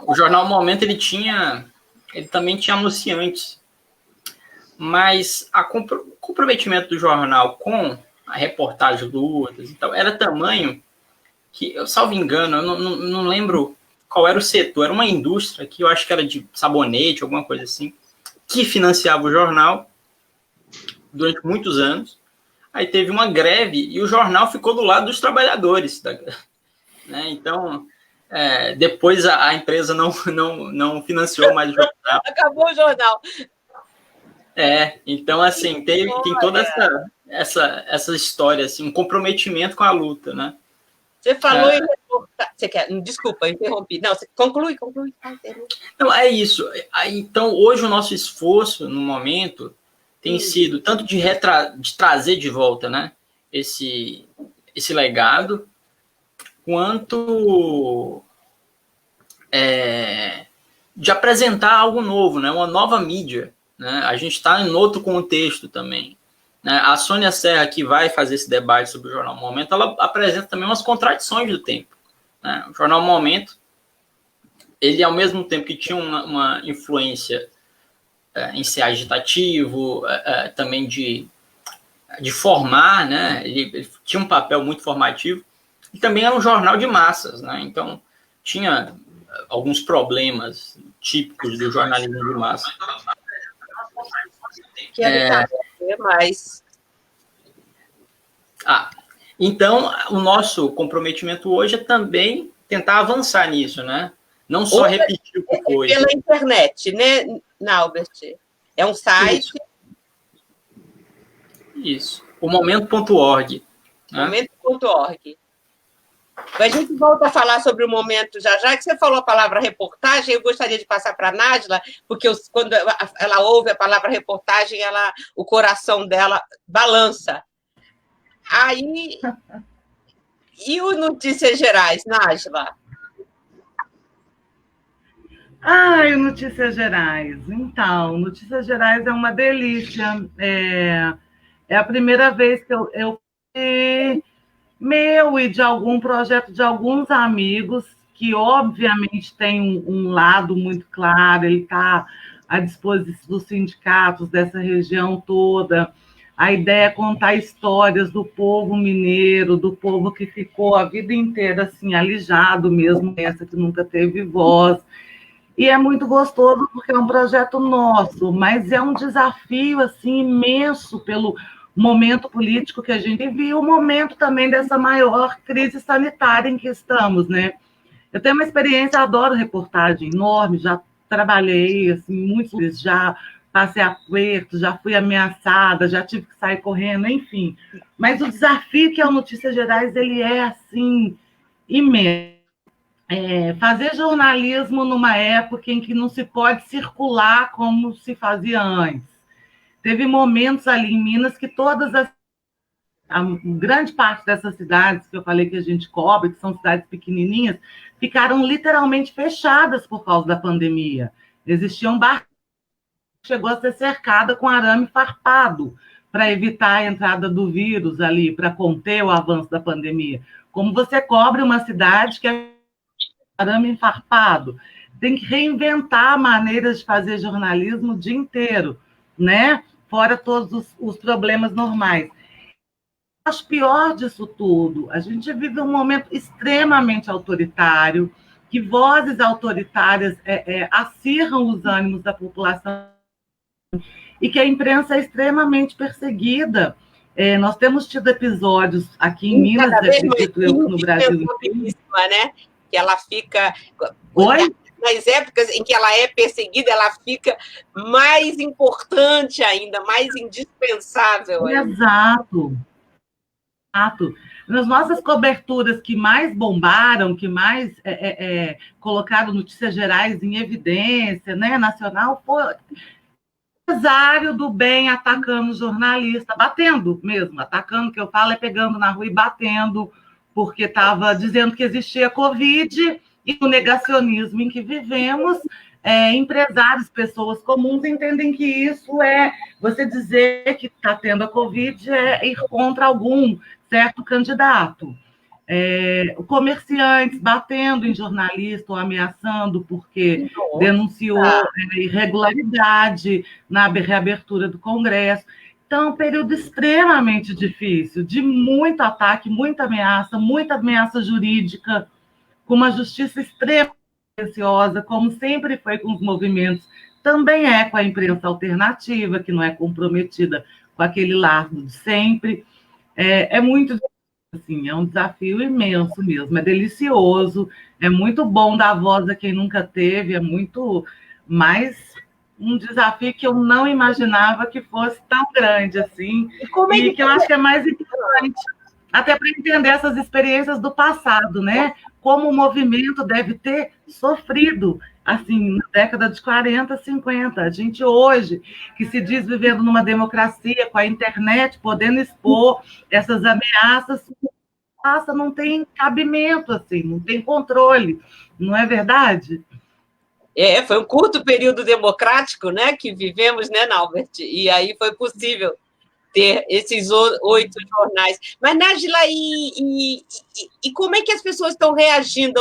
o jornal Momento ele também tinha anunciantes, mas o comprometimento do jornal com a reportagem lutas e tal era tamanho que, eu salvo engano, eu não lembro qual era o setor, era uma indústria que eu acho que era de sabonete, alguma coisa assim, que financiava o jornal durante muitos anos. Aí teve uma greve e o jornal ficou do lado dos trabalhadores, né? Então, depois a empresa não financiou mais o jornal. Acabou o jornal. Então, assim, tem toda essa história, assim, um comprometimento com a luta, né? Você falou em reportagem. Desculpa, eu interrompi. Não, você conclui. Não, é isso. Então, hoje o nosso esforço, no momento, tem sido tanto de trazer de volta, né, esse legado, quanto de apresentar algo novo, né, uma nova mídia. Né? A gente está em outro contexto também. Né? A Sônia Serra, que vai fazer esse debate sobre o Jornal Momento, ela apresenta também umas contradições do tempo. Né? O Jornal Momento, ele, ao mesmo tempo que tinha uma influência em ser agitativo, também de formar, né? Ele tinha um papel muito formativo, e também era um jornal de massas. Né? Então, tinha alguns problemas típicos do jornalismo de massa. Quero saber mais. Então, o nosso comprometimento hoje é também tentar avançar nisso, né? Não só repetir o que foi. Pela internet, né, Naubert? É um site. Isso. O momento.org. Né? Momento.org. A gente volta a falar sobre o momento já que você falou a palavra reportagem, eu gostaria de passar para a Nájila, porque quando ela ouve a palavra reportagem, o coração dela balança. Aí, e o Notícias Gerais, Nájila? O Notícias Gerais. Então, Notícias Gerais é uma delícia. É a primeira vez que eu meu e de algum projeto de alguns amigos, que obviamente tem um lado muito claro, ele está à disposição dos sindicatos dessa região toda. A ideia é contar histórias do povo mineiro, do povo que ficou a vida inteira assim, alijado mesmo, essa que nunca teve voz. E é muito gostoso porque é um projeto nosso, mas é um desafio assim, imenso pelo momento político que a gente vive, o momento também dessa maior crise sanitária em que estamos, né? Eu tenho uma experiência, adoro reportagem enorme, já trabalhei assim, muitas vezes, já passei aperto, já fui ameaçada, já tive que sair correndo, enfim. Mas o desafio que é o Notícias Gerais, ele é assim, imenso. Fazer jornalismo numa época em que não se pode circular como se fazia antes. Teve momentos ali em Minas que a grande parte dessas cidades que eu falei que a gente cobre, que são cidades pequenininhas, ficaram literalmente fechadas por causa da pandemia. Existiam barcos que chegou a ser cercada com arame farpado para evitar a entrada do vírus ali, para conter o avanço da pandemia. Como você cobre uma cidade que é arame farpado? Tem que reinventar maneiras de fazer jornalismo o dia inteiro, né? Fora todos os problemas normais. Acho pior disso tudo, a gente vive um momento extremamente autoritário, que vozes autoritárias acirram os ânimos da população e que a imprensa é extremamente perseguida. Nós temos tido episódios aqui em Minas, acredito eu, no Brasil. Né? Que ela fica... Oi? Nas épocas em que ela é perseguida, ela fica mais importante ainda, mais indispensável. Exato. Nas nossas coberturas que mais bombaram, que mais colocaram Notícias Gerais em evidência, né, nacional, foi o empresário do bem atacando o jornalista, batendo mesmo, atacando, que eu falo, é pegando na rua e batendo porque estava dizendo que existia Covid, e o negacionismo em que vivemos, empresários, pessoas comuns entendem que isso é você dizer que está tendo a Covid é ir contra algum certo candidato. Comerciantes batendo em jornalista ou ameaçando porque denunciou irregularidade na reabertura do Congresso. Então, um período extremamente difícil, de muito ataque, muita ameaça jurídica, com uma justiça extremamente silenciosa, como sempre foi com os movimentos, também é com a imprensa alternativa, que não é comprometida com aquele lado de sempre. É muito assim, é um desafio imenso mesmo, é delicioso, é muito bom dar voz a quem nunca teve, é muito mais um desafio que eu não imaginava que fosse tão grande assim, e que eu acho que é mais importante, até para entender essas experiências do passado, né? Como o movimento deve ter sofrido, assim, na década de 40, 50. A gente hoje, que se diz vivendo numa democracia, com a internet, podendo expor essas ameaças, não tem cabimento, assim, não tem controle, não é verdade? Foi um curto período democrático, né, que vivemos, né, Naubert? E aí foi possível ter esses 8 jornais. Mas, Nájila, e como é que as pessoas estão reagindo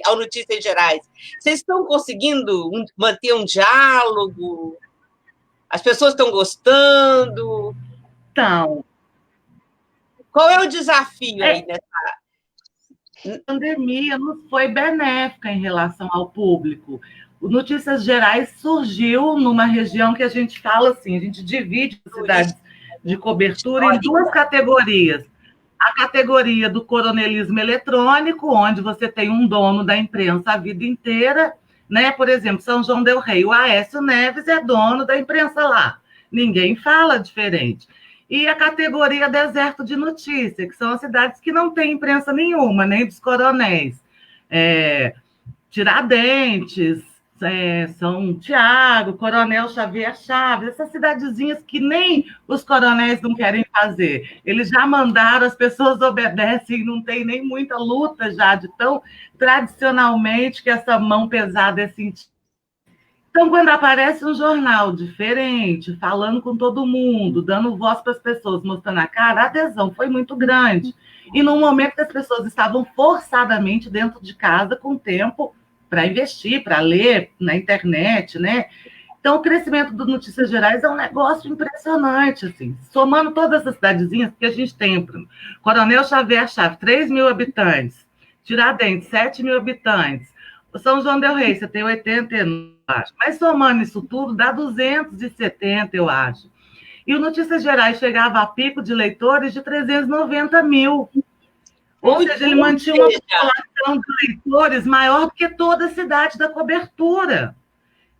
ao Notícias Gerais? Vocês estão conseguindo manter um diálogo? As pessoas estão gostando? Então, qual é o desafio aí nessa? A pandemia não foi benéfica em relação ao público. O Notícias Gerais surgiu numa região que a gente fala assim, a gente divide as cidades de cobertura em 2 categorias. A categoria do coronelismo eletrônico, onde você tem um dono da imprensa a vida inteira, né? Por exemplo, São João del Rei, o Aécio Neves é dono da imprensa lá. Ninguém fala diferente. E a categoria deserto de notícia, que são as cidades que não têm imprensa nenhuma, nem dos coronéis. Tiradentes, São Tiago, Coronel Xavier Chaves, essas cidadezinhas que nem os coronéis não querem fazer. Eles já mandaram, as pessoas obedecem, não tem nem muita luta já de tão tradicionalmente que essa mão pesada é sentida. Então, quando aparece um jornal diferente, falando com todo mundo, dando voz para as pessoas, mostrando a cara, a adesão foi muito grande. E num momento que as pessoas estavam forçadamente dentro de casa, com tempo para investir, para ler na internet, né? Então, o crescimento do Notícias Gerais é um negócio impressionante, assim. Somando todas essas cidadezinhas que a gente tem, Coronel Xavier Chaves, 3 mil habitantes. Tiradentes, 7 mil habitantes. São João del Rei, você tem 89, acho. Mas somando isso tudo, dá 270, eu acho. E o Notícias Gerais chegava a pico de leitores de 390 mil. Ou seja, ele mantinha uma população de leitores maior do que toda a cidade da cobertura.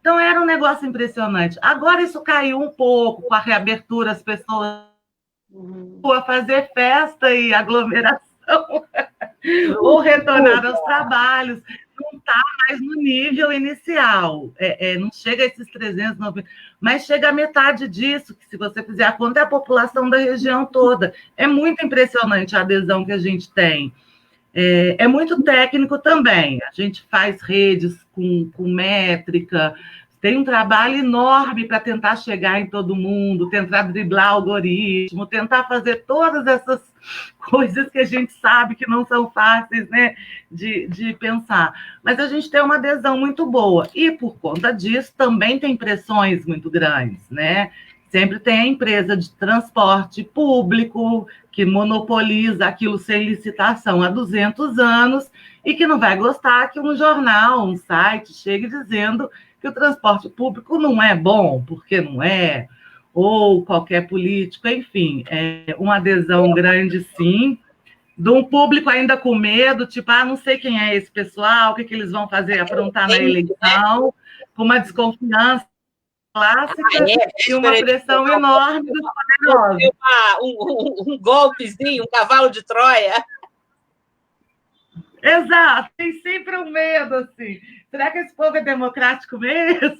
Então, era um negócio impressionante. Agora isso caiu um pouco com a reabertura, as pessoas a fazer festa e aglomeração, ou retornar aos trabalhos. Não está mais no nível inicial, não chega a esses 390, mas chega a metade disso, que se você fizer a conta, é a população da região toda. É muito impressionante a adesão que a gente tem. É muito técnico também, a gente faz redes com métrica, tem um trabalho enorme para tentar chegar em todo mundo, tentar driblar algoritmo, tentar fazer todas essas coisas que a gente sabe que não são fáceis, né, de pensar. Mas a gente tem uma adesão muito boa. E, por conta disso, também tem pressões muito grandes, né? Sempre tem a empresa de transporte público que monopoliza aquilo sem licitação há 200 anos e que não vai gostar que um jornal, um site, chegue dizendo que o transporte público não é bom, porque não é, ou qualquer político, enfim, é uma adesão grande, sim, de um público ainda com medo, tipo, não sei quem é esse pessoal, o que eles vão fazer, aprontar na eleição, com uma desconfiança clássica e uma pressão enorme dos poderosos. Um golpezinho, um cavalo de Troia. Exato, tem sempre um medo, assim. Será que esse povo é democrático mesmo?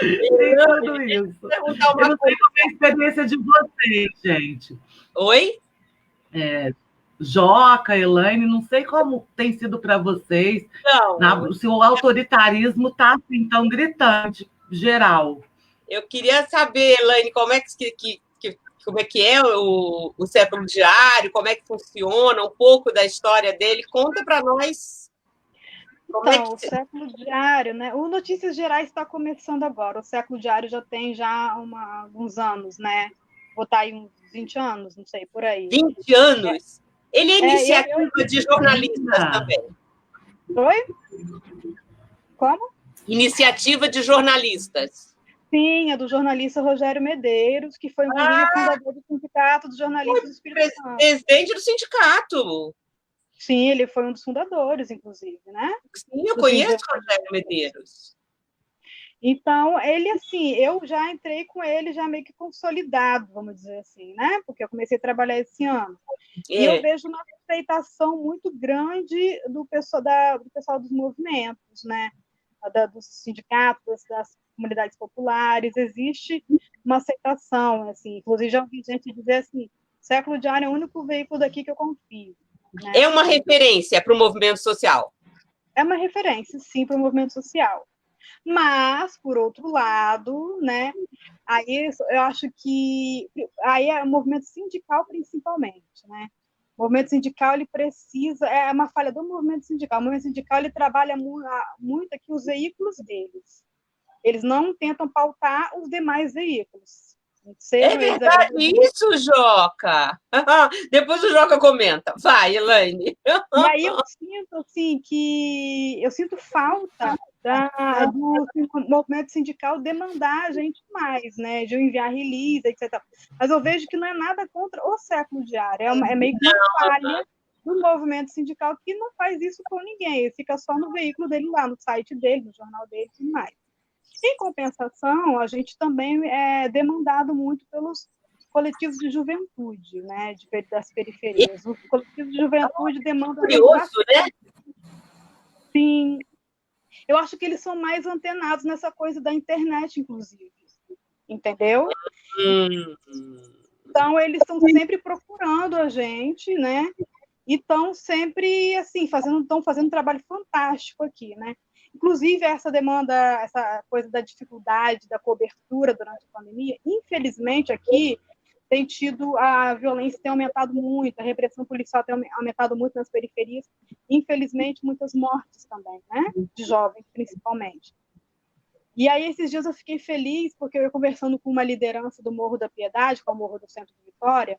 Tem tudo isso. Eu não sei como é a experiência de vocês, gente. Oi? Joca, Elaine, não sei como tem sido para vocês. Não. Se o autoritarismo está assim, tão gritante, geral. Eu queria saber, Elaine, como é que é o Século Diário, como é que funciona, um pouco da história dele. Conta para nós. Então, o Século Diário, né? O Notícias Gerais está começando agora. O Século Diário já tem alguns anos, né? Vou botar aí uns 20 anos, não sei, por aí. 20 anos? Ele é iniciativa de jornalistas também. Oi? Como? Iniciativa de jornalistas. Sim, é do jornalista Rogério Medeiros, que foi, inclusive, fundador do Sindicato dos Jornalistas do Espírito Santo. Presidente do sindicato. Sim, ele foi um dos fundadores, inclusive, né? Sim, eu conheço o Rogério Medeiros. Então, ele, assim, eu já entrei com ele já meio que consolidado, vamos dizer assim, né? Porque eu comecei a trabalhar esse ano. E eu vejo uma aceitação muito grande do pessoal dos movimentos, né? Dos sindicatos, das comunidades populares. Existe uma aceitação, assim. Inclusive, já ouvi gente dizer assim, Século Diário é o único veículo daqui que eu confio. Né? É uma referência para o movimento social? É uma referência, sim, para o movimento social. Mas, por outro lado, né, aí eu acho que aí é o movimento sindical principalmente, né? O movimento sindical ele precisa, é uma falha do movimento sindical. O movimento sindical ele trabalha muito aqui os veículos deles. Eles não tentam pautar os demais veículos. É verdade isso, Joca? Depois o Joca comenta. Vai, Elaine. E aí eu sinto assim que eu sinto falta do movimento sindical demandar a gente mais, né? De eu enviar release, etc. Mas eu vejo que não é nada contra o Século Diário. É meio que uma falha do movimento sindical que não faz isso com ninguém. Ele fica só no veículo dele lá, no site dele, no jornal dele e tudo mais. Em compensação, a gente também é demandado muito pelos coletivos de juventude, né, das periferias. Os coletivos de juventude demandam... Curioso, né? Sim. Eu acho que eles são mais antenados nessa coisa da internet, inclusive. Entendeu? Então, eles estão sempre procurando a gente, né? E estão sempre, assim, estão fazendo um trabalho fantástico aqui, né? Inclusive, essa demanda, essa coisa da dificuldade, da cobertura durante a pandemia, infelizmente, aqui a violência tem aumentado muito, a repressão policial tem aumentado muito nas periferias, infelizmente, muitas mortes também, né? De jovens, principalmente. E aí, esses dias eu fiquei feliz, porque eu ia conversando com uma liderança do Morro da Piedade, que é o Morro do Centro de Vitória,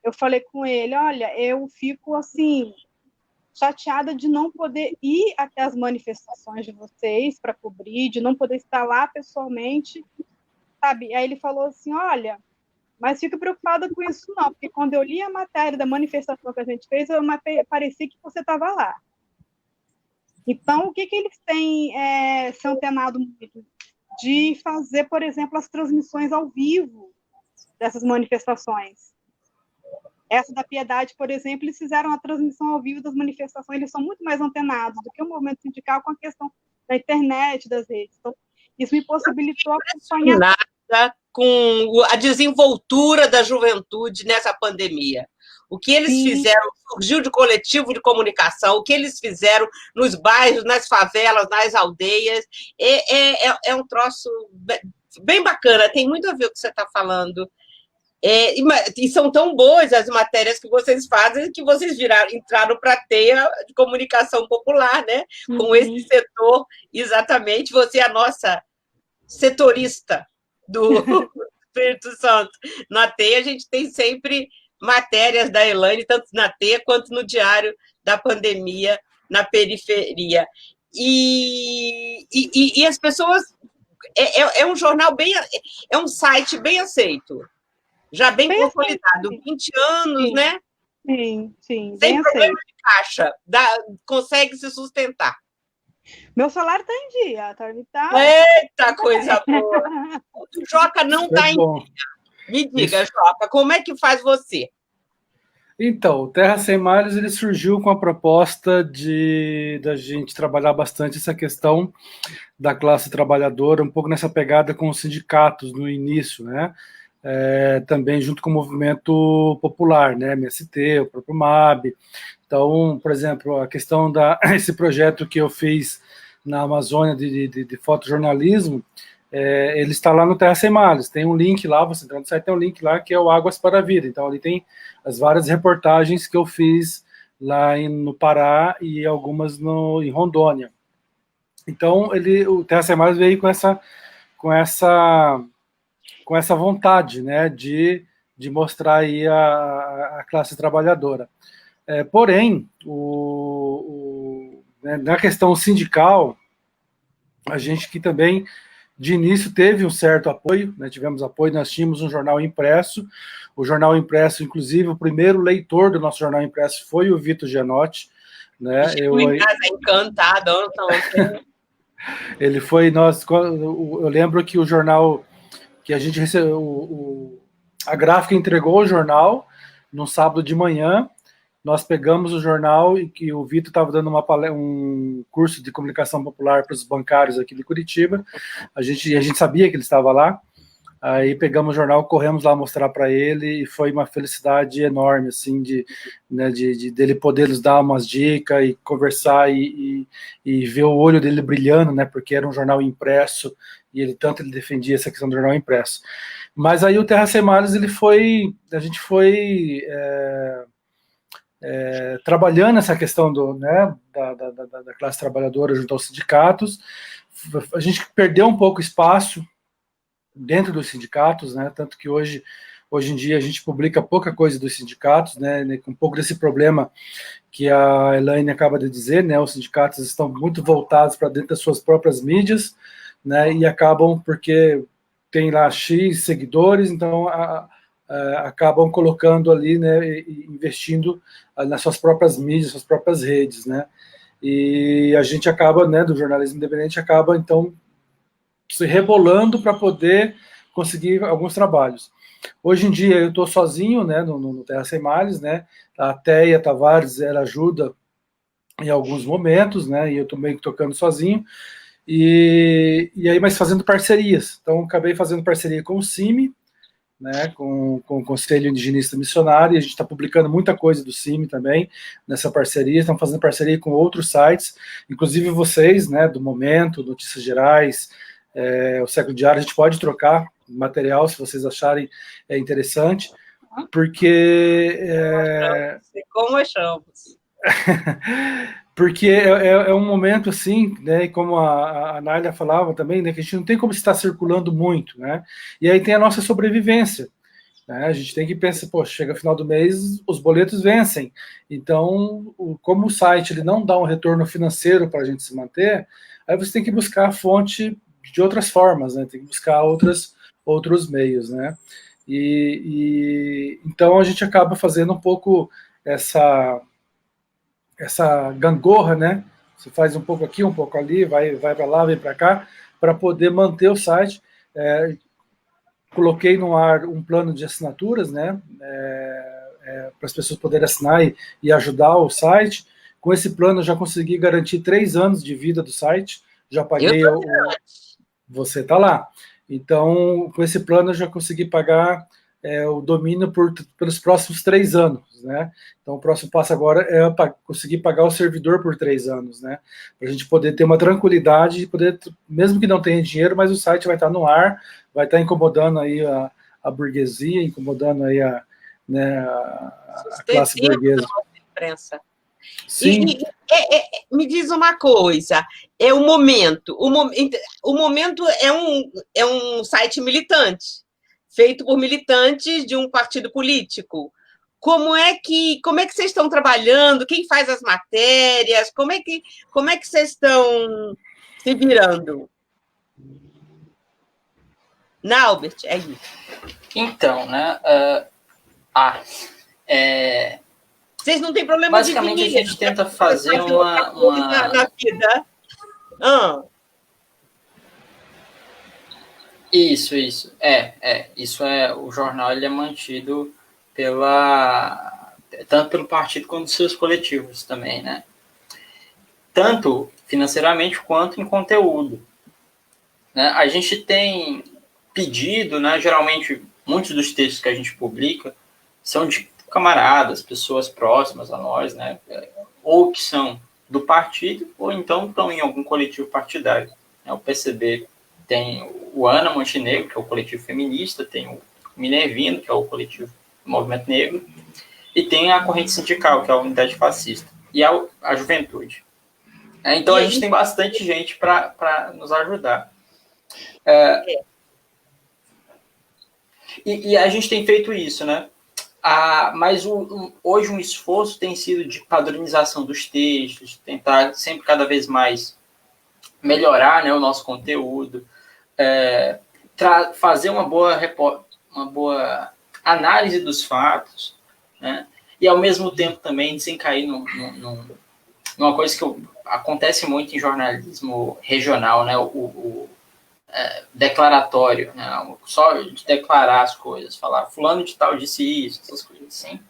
eu falei com ele, olha, eu fico, assim, chateada de não poder ir até as manifestações de vocês para cobrir, de não poder estar lá pessoalmente, sabe? Aí ele falou assim, olha, mas fico preocupada com isso não, porque quando eu li a matéria da manifestação que a gente fez, parecia que você estava lá. Então, o que eles têm se antenado muito? De fazer, por exemplo, as transmissões ao vivo dessas manifestações. Essa da Piedade, por exemplo, eles fizeram a transmissão ao vivo das manifestações, eles são muito mais antenados do que o movimento sindical com a questão da internet, das redes. Então, isso me possibilitou acompanhar... com a desenvoltura da juventude nessa pandemia. O que eles fizeram, surgiu de coletivo de comunicação, o que eles fizeram nos bairros, nas favelas, nas aldeias, é um troço bem bacana, tem muito a ver com o que você está falando. E são tão boas as matérias que vocês fazem que vocês entraram para a teia de comunicação popular, né? Com esse setor, exatamente. Você é a nossa setorista do Espírito Santo. Na teia, a gente tem sempre matérias da Elaine, tanto na teia quanto no Diário da Pandemia, na periferia. E as pessoas... É um jornal bem... É um site bem aceito. Já bem consolidado, 20 anos, sim, né? Sim. Sem problema de caixa, consegue se sustentar. Meu salário está em dia, tá? Eita, coisa boa! O Joca não está em dia. Me diga, Joca, como é que faz você? Então, o Terra Sem Malhas ele surgiu com a proposta da gente trabalhar bastante essa questão da classe trabalhadora, um pouco nessa pegada com os sindicatos no início, né? também junto com o movimento popular, né, MST, o próprio MAB. Então, por exemplo, a questão esse projeto que eu fiz na Amazônia de fotojornalismo, ele está lá no Terra Sem Males, tem um link lá, você entra no site, tem um link lá que é o Águas para a Vida, então ali tem as várias reportagens que eu fiz lá no Pará e algumas em Rondônia. Então, o Terra Sem Males veio com essa vontade, né, de mostrar aí a classe trabalhadora. Porém, né, na questão sindical, a gente que também, de início, teve um certo apoio, né, tivemos apoio, nós tínhamos um jornal impresso, o jornal impresso, inclusive, o primeiro leitor do nosso jornal impresso foi o Vitor Gianotti, né, eu em casa encantado, ele foi, eu lembro que o jornal, que a gente recebeu, a gráfica entregou o jornal no sábado de manhã, nós pegamos o jornal e que o Vitor estava dando um curso de comunicação popular para os bancários aqui de Curitiba, a gente sabia que ele estava lá, aí pegamos o jornal, corremos lá mostrar para ele, e foi uma felicidade enorme, assim, dele poder nos dar umas dicas e conversar e ver o olho dele brilhando, né, porque era um jornal impresso, e ele defendia essa questão do jornal impresso. Mas aí o Terra Sem Males, a gente foi trabalhando essa questão da classe trabalhadora junto aos sindicatos. A gente perdeu um pouco espaço dentro dos sindicatos, né? Tanto que hoje em dia a gente publica pouca coisa dos sindicatos, né? Com um pouco desse problema que a Elaine acaba de dizer, né? Os sindicatos estão muito voltados para dentro das suas próprias mídias, né? E acabam, porque tem lá X seguidores, então acabam colocando ali, né? Investindo nas suas próprias mídias, suas próprias redes, né? E a gente acaba, né? Do jornalismo independente acaba então se rebolando para poder conseguir alguns trabalhos. Hoje em dia eu estou sozinho, né, no Terra Sem Males, né, a Teia Tavares, ela ajuda em alguns momentos, né, e eu estou meio que tocando sozinho, e aí, mas fazendo parcerias. Então acabei fazendo parceria com o CIMI, né, com o Conselho Indigenista Missionário, e a gente está publicando muita coisa do CIMI também, nessa parceria, estamos fazendo parceria com outros sites, inclusive vocês, né, do Momento, Notícias Gerais, o Século Diário, a gente pode trocar material se vocês acharem interessante, porque como achamos. Porque é um momento assim, né, como a Nália falava também, né, que a gente não tem como estar circulando muito, né, e aí tem a nossa sobrevivência, né, a gente tem que pensar, poxa, chega final do mês, os boletos vencem, então, como o site ele não dá um retorno financeiro para a gente se manter, aí você tem que buscar a fonte de outras formas, né? Tem que buscar outros meios, né? Então a gente acaba fazendo um pouco essa gangorra, né? Você faz um pouco aqui, um pouco ali, vai para lá, vem para cá, para poder manter o site. Coloquei no ar um plano de assinaturas, né? Para as pessoas poderem assinar e ajudar o site. Com esse plano eu já consegui garantir 3 anos de vida do site. Já paguei você está lá. Então, com esse plano, eu já consegui pagar o domínio pelos próximos 3 anos, né? Então, o próximo passo agora é conseguir pagar o servidor por 3 anos, né? Para a gente poder ter uma tranquilidade e poder, mesmo que não tenha dinheiro, mas o site vai estar no ar, vai estar incomodando aí a burguesia, incomodando aí a classe burguesa. Imprensa. Sim. Me diz uma coisa, o Momento é um site militante, feito por militantes de um partido político. Como é que vocês estão trabalhando? Quem faz as matérias? Como é que vocês estão se virando? Naubert, é isso. Então, né? Vocês não têm problema basicamente, de dinheiro. A gente tenta fazer uma... Na vida. Isso. Isso o jornal ele é mantido tanto pelo partido quanto seus coletivos também, né? Tanto financeiramente quanto em conteúdo. Né? A gente tem pedido, né? Geralmente muitos dos textos que a gente publica são de camaradas, pessoas próximas a nós, né? Ou que são do partido, ou então estão em algum coletivo partidário. O PCB tem o Ana Montenegro, que é o coletivo feminista, tem o Minervino, que é o coletivo do Movimento Negro, e tem a corrente sindical, que é a Unidade Fascista, e a Juventude. Então, a gente tem bastante gente para nos ajudar. E a gente tem feito isso, né? Mas hoje um esforço tem sido de padronização dos textos, tentar sempre cada vez mais melhorar, né, o nosso conteúdo, fazer uma boa análise dos fatos, né, e ao mesmo tempo também sem cair numa coisa que acontece muito em jornalismo regional, né, o declaratório, né, só de declarar as coisas, falar fulano de tal disse isso, essas coisas assim.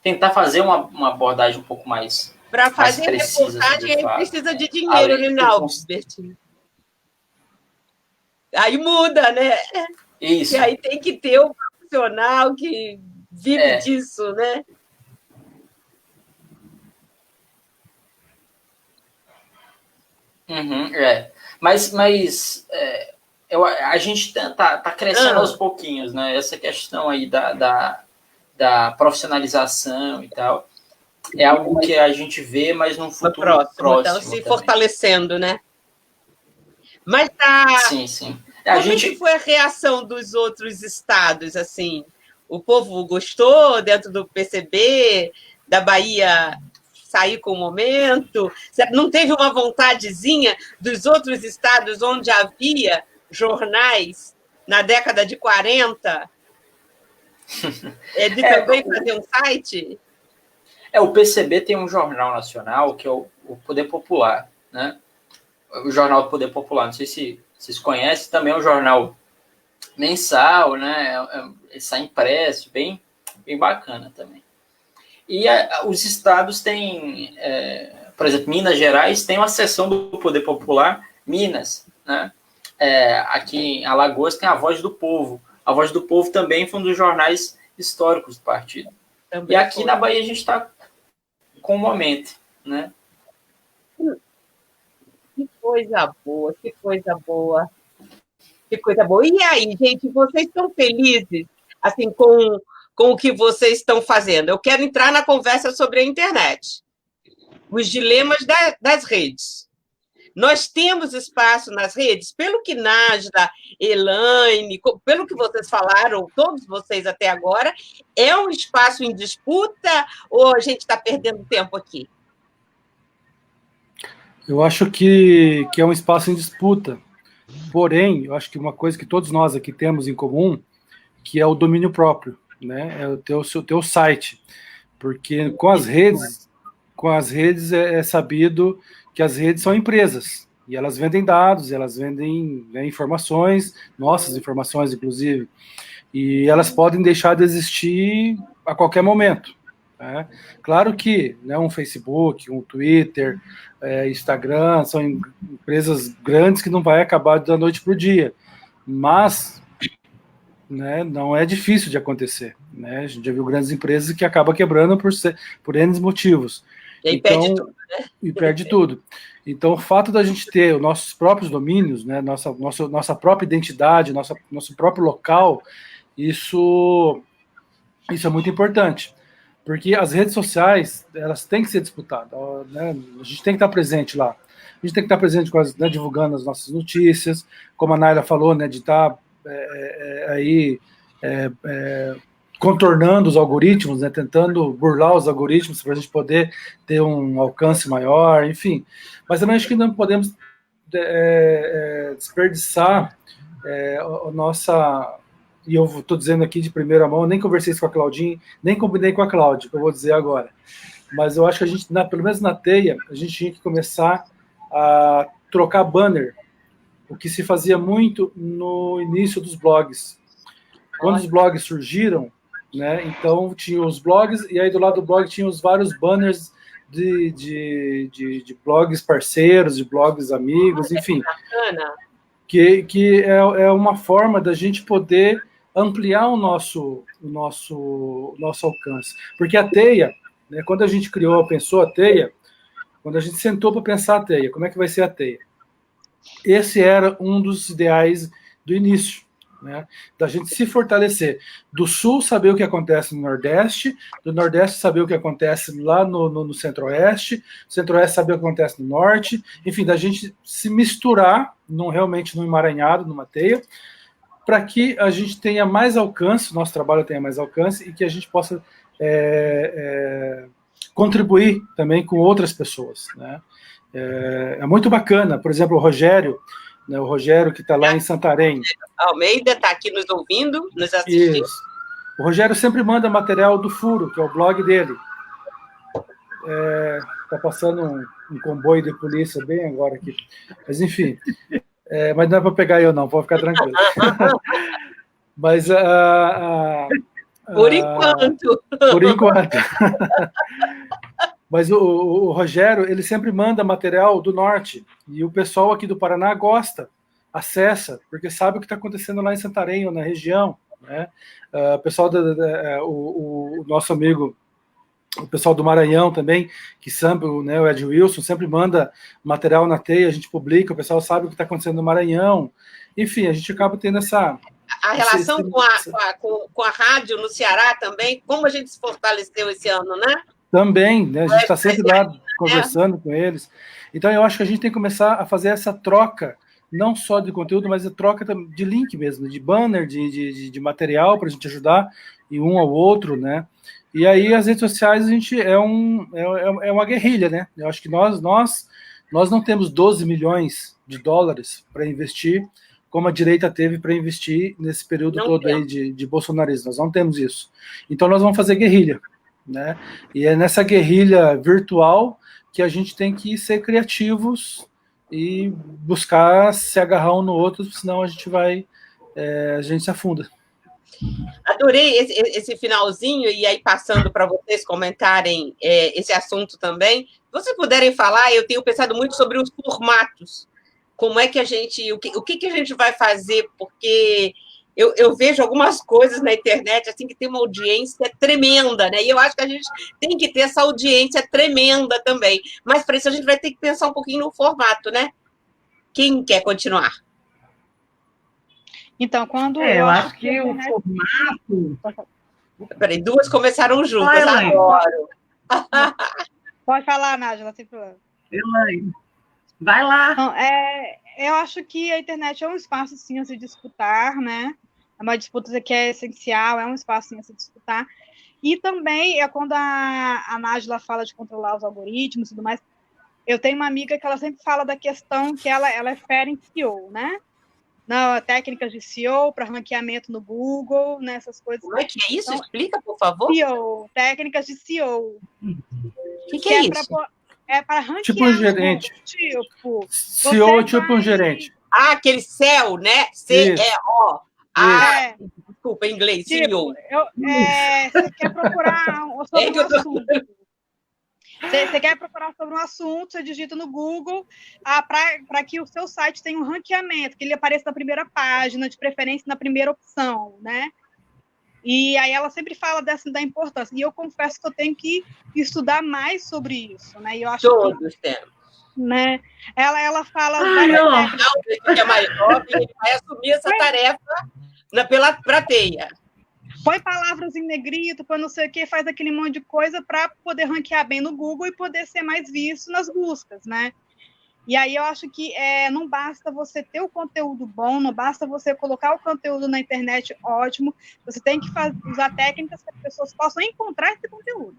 Tentar fazer uma abordagem um pouco mais para fazer precisa, reportagem, aí precisa de dinheiro, né, Albert? Aí muda, né? Isso. E aí tem que ter um profissional que vive disso, né? Mas a gente tá crescendo aos pouquinhos, né? Essa questão aí da profissionalização e tal é algo que a gente vê, mas num futuro próximo então, se também. fortalecendo, né? Mas Sim. Como que foi a reação dos outros estados, assim? O povo gostou dentro do PCB, da Bahia sair com o momento? Não teve uma vontadezinha dos outros estados onde havia jornais na década de 40? De também fazer um site? O PCB tem um jornal nacional, que é o Poder Popular, né? O Jornal do Poder Popular, não sei se vocês conhecem, também é um jornal mensal, né? Ele sai impresso, bem bacana também. E os estados têm, por exemplo, Minas Gerais tem uma seção do Poder Popular, Minas, né? Aqui em Alagoas tem a Voz do Povo. A Voz do Povo também foi um dos jornais históricos do partido. Também e aqui na Bahia a gente está com o Momento, né? Que coisa boa, que coisa boa. Que coisa boa. E aí, gente, vocês estão felizes assim, com o que vocês estão fazendo? Eu quero entrar na conversa sobre a internet. Os dilemas das redes. Nós temos espaço nas redes, pelo que Nájila, Elaine, pelo que vocês falaram, todos vocês até agora, é um espaço em disputa ou a gente está perdendo tempo aqui? Eu acho que é um espaço em disputa. Porém, eu acho que uma coisa que todos nós aqui temos em comum, que é o domínio próprio, né? É o teu site. Porque com as redes é sabido que as redes são empresas, e elas vendem dados, elas vendem, né, informações, nossas informações, inclusive, e elas podem deixar de existir a qualquer momento. Né? Claro que, né, um Facebook, um Twitter, Instagram, são empresas grandes que não vai acabar da noite para o dia, mas, né, não é difícil de acontecer. Né? A gente já viu grandes empresas que acabam quebrando por N motivos. E aí perde tudo, né? E perde tudo. Então, o fato da gente ter os nossos próprios domínios, né, nossa própria identidade, nosso próprio local, isso é muito importante. Porque as redes sociais, elas têm que ser disputadas. Né? A gente tem que estar presente lá. A gente tem que estar presente né, divulgando as nossas notícias, como a Naila falou, né, de estar contornando os algoritmos, né, tentando burlar os algoritmos para a gente poder ter um alcance maior, enfim. Mas também acho que não podemos desperdiçar a nossa... E eu estou dizendo aqui de primeira mão, nem conversei isso com a Claudinha, nem combinei com a Cláudia, que eu vou dizer agora. Mas eu acho que a gente, pelo menos na Teia, a gente tinha que começar a trocar banner, o que se fazia muito no início dos blogs. Quando os blogs surgiram, né, então tinha os blogs, e aí do lado do blog tinha os vários banners de blogs parceiros, de blogs amigos, enfim. Que é uma forma da gente poder ampliar o nosso alcance. Porque a teia, né, quando a gente pensou a teia, quando a gente sentou para pensar a teia, como é que vai ser a teia? Esse era um dos ideais do início, né, da gente se fortalecer. Do Sul, saber o que acontece no Nordeste, do Nordeste, saber o que acontece lá no Centro-Oeste, Centro-Oeste, saber o que acontece no Norte, enfim, da gente se misturar realmente num emaranhado, numa teia, para que a gente tenha mais alcance, nosso trabalho tenha mais alcance e que a gente possa contribuir também com outras pessoas, né? É muito bacana, por exemplo, o Rogério, né, o Rogério que está lá em Santarém. Almeida está aqui nos ouvindo, nos assistindo. Isso. O Rogério sempre manda material do Furo, que é o blog dele. Está passando um comboio de polícia bem agora aqui. Mas, enfim, mas não é para pegar eu, não, pode ficar tranquilo. Mas, por enquanto. Por enquanto. Mas o Rogério, ele sempre manda material do Norte, e o pessoal aqui do Paraná gosta, acessa, porque sabe o que está acontecendo lá em Santarém, ou na região, né? O pessoal, o nosso amigo, o pessoal do Maranhão também, que sempre, né, o Ed Wilson, sempre manda material na teia, a gente publica, o pessoal sabe o que está acontecendo no Maranhão, enfim, a gente acaba tendo essa... A relação com a rádio no Ceará também, como a gente se fortaleceu esse ano, né? Também, né? A gente está sempre lá conversando com eles. Então, eu acho que a gente tem que começar a fazer essa troca, não só de conteúdo, mas a troca de link mesmo, de banner, de material para a gente ajudar e um ao outro, né? E aí, as redes sociais, a gente é uma guerrilha, né? Eu acho que nós não temos 12 milhões de dólares para investir, como a direita teve para investir nesse período todo aí de bolsonarismo. Nós não temos isso. Então, nós vamos fazer guerrilha, né? E é nessa guerrilha virtual que a gente tem que ser criativos e buscar se agarrar um no outro, senão a gente se afunda. Adorei esse finalzinho, e aí passando para vocês comentarem esse assunto também. Se vocês puderem falar, eu tenho pensado muito sobre os formatos, como é que o que a gente vai fazer, porque eu vejo algumas coisas na internet assim que tem uma audiência tremenda, né? E eu acho que a gente tem que ter essa audiência tremenda também. Mas para isso a gente vai ter que pensar um pouquinho no formato, né? Quem quer continuar? Então, quando eu acho que o formato... Peraí, duas começaram juntas, adoro. Pode falar, Nájila, sem problema. Elaine, vai lá. Então, eu acho que a internet é um espaço, sim, a se disputar, né? É uma disputa que é essencial, é um espaço, sim, a se disputar. E também, quando a Nájila fala de controlar os algoritmos e tudo mais, eu tenho uma amiga que ela sempre fala da questão que ela é fera em SEO, né? Não, técnicas de SEO para ranqueamento no Google, né, essas coisas. Como é que é isso? Então, explica, por favor. SEO, técnicas de SEO. O que é isso? É para ranquear. Tipo um gerente. SEO é tipo um gerente. Ah, aquele CEO, né? CEO. Desculpa, em inglês, CEO. Você quer procurar sobre um assunto. Você quer procurar sobre um assunto, você digita no Google para que o seu site tenha um ranqueamento, que ele apareça na primeira página, de preferência na primeira opção, né? E aí ela sempre fala da importância. E eu confesso que eu tenho que estudar mais sobre isso, né? E eu acho Todos temos. Né? Ela fala... que é mais jovem, ele vai assumir essa tarefa para a teia. Põe palavras em negrito, põe não sei o que, faz aquele monte de coisa para poder ranquear bem no Google e poder ser mais visto nas buscas, né? E aí eu acho que não basta você ter o conteúdo bom, não basta você colocar o conteúdo na internet ótimo, você tem que usar técnicas para que as pessoas possam encontrar esse conteúdo.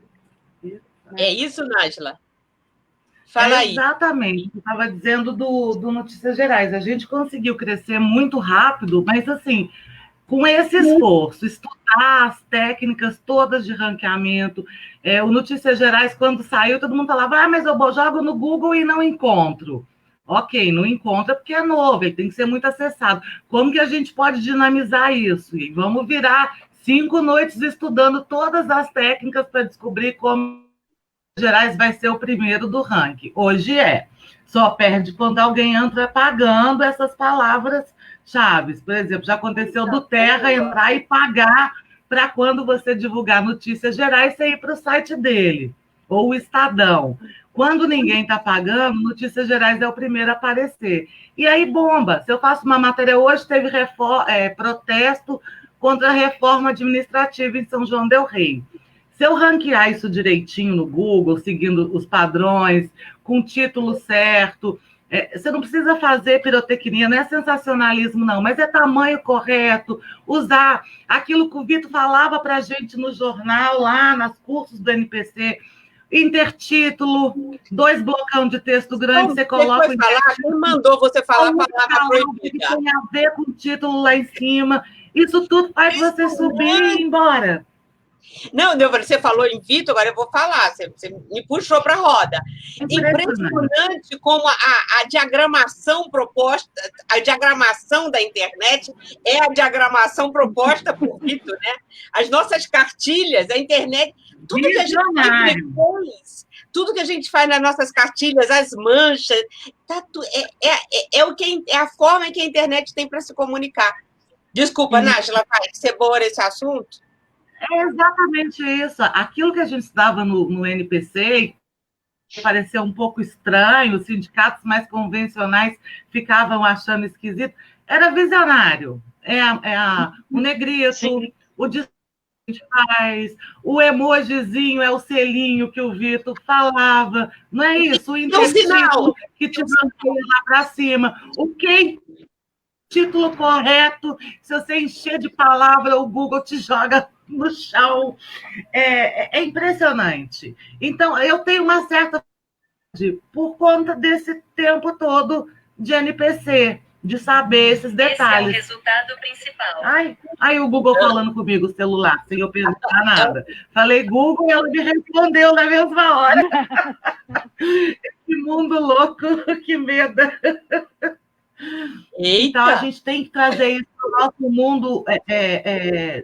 É isso, Nájila? Fala aí. Exatamente. Eu estava dizendo do Notícias Gerais. A gente conseguiu crescer muito rápido, mas assim... com esse esforço, estudar as técnicas todas de ranqueamento. O Notícias Gerais, quando saiu, todo mundo falava, mas eu jogo no Google e não encontro. Ok, não encontra porque é novo, ele tem que ser muito acessado. Como que a gente pode dinamizar isso? E vamos virar 5 noites estudando todas as técnicas para descobrir como Notícias Gerais vai ser o primeiro do ranking. Hoje só perde quando alguém entra pagando essas palavras Chaves, por exemplo, já aconteceu do Terra entrar e pagar para quando você divulgar notícias gerais, você ir para o site dele, ou o Estadão. Quando ninguém está pagando, Notícias Gerais é o primeiro a aparecer. E aí bomba. Se eu faço uma matéria hoje, teve protesto contra a reforma administrativa em São João del Rei. Se eu ranquear isso direitinho no Google, seguindo os padrões, com o título certo, você não precisa fazer pirotecnia, não é sensacionalismo, não, mas é tamanho correto, usar aquilo que o Vitor falava para a gente no jornal, lá nos cursos do NPC, intertítulo, 2 blocão de texto grande, você coloca... Quem mandou você falar a palavra proibida? Tem a ver com o título lá em cima. Isso tudo faz você subir e ir embora. Não, você falou em Vitor, agora eu vou falar. Você me puxou para a roda. Impressionante como a diagramação proposta, a diagramação da internet é a diagramação proposta por Vitor, né? As nossas cartilhas, a internet, tudo que a gente faz depois, tudo que a gente faz nas nossas cartilhas, as manchas, é a forma que a internet tem para se comunicar. Desculpa, Nájila, vai ser boa nesse assunto? É exatamente isso. Aquilo que a gente estudava no NPC, que parecia um pouco estranho, os sindicatos mais convencionais ficavam achando esquisito, era visionário. O negrito, sim, o que a gente faz, o emojizinho é o selinho que o Vitor falava. Não é isso? O intertítulo que te mantinha lá para cima. Título correto, se você encher de palavra, o Google te joga no chão. É impressionante. Então, eu tenho uma certa... por conta desse tempo todo de NPC, de saber esses detalhes. Esse é o resultado principal. Aí o Google falando comigo, o celular, sem eu perguntar nada. Falei Google e ela me respondeu na mesma hora. Que mundo louco, que medo. Eita. Então, a gente tem que trazer isso para o nosso mundo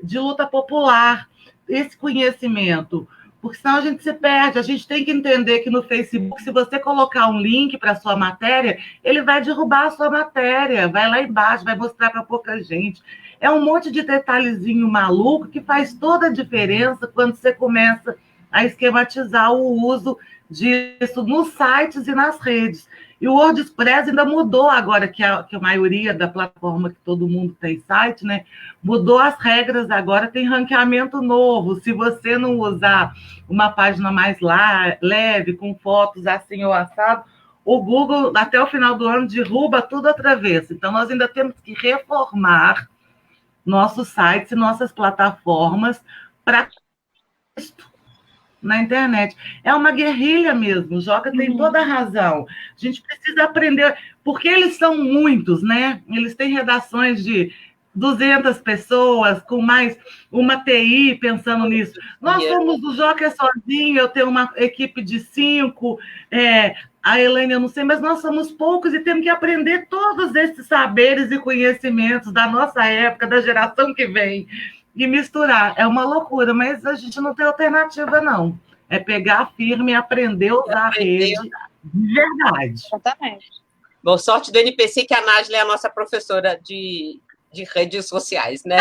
de luta popular, esse conhecimento, porque senão a gente se perde. A gente tem que entender que no Facebook, se você colocar um link para a sua matéria, ele vai derrubar a sua matéria, vai lá embaixo, vai mostrar para pouca gente. É um monte de detalhezinho maluco que faz toda a diferença quando você começa a esquematizar o uso disso nos sites e nas redes. E o WordPress ainda mudou agora, que a maioria da plataforma que todo mundo tem site, né? Mudou as regras agora, tem ranqueamento novo. Se você não usar uma página mais leve, com fotos assim ou assado, o Google, até o final do ano, derruba tudo outra vez. Então, nós ainda temos que reformar nossos sites e nossas plataformas para isso na internet. É uma guerrilha mesmo, o Joca tem toda a razão. A gente precisa aprender, porque eles são muitos, né? Eles têm redações de 200 pessoas, com mais uma TI pensando nisso. Nós somos, o Joca é sozinho, eu tenho uma equipe de 5, a Elaine eu não sei, mas nós somos poucos e temos que aprender todos esses saberes e conhecimentos da nossa época, da geração que vem, e misturar. É uma loucura, mas a gente não tem alternativa, não. É pegar firme e aprender a usar a rede de verdade. Exatamente. Bom, sorte do NPC que a Nájila é a nossa professora de redes sociais, né?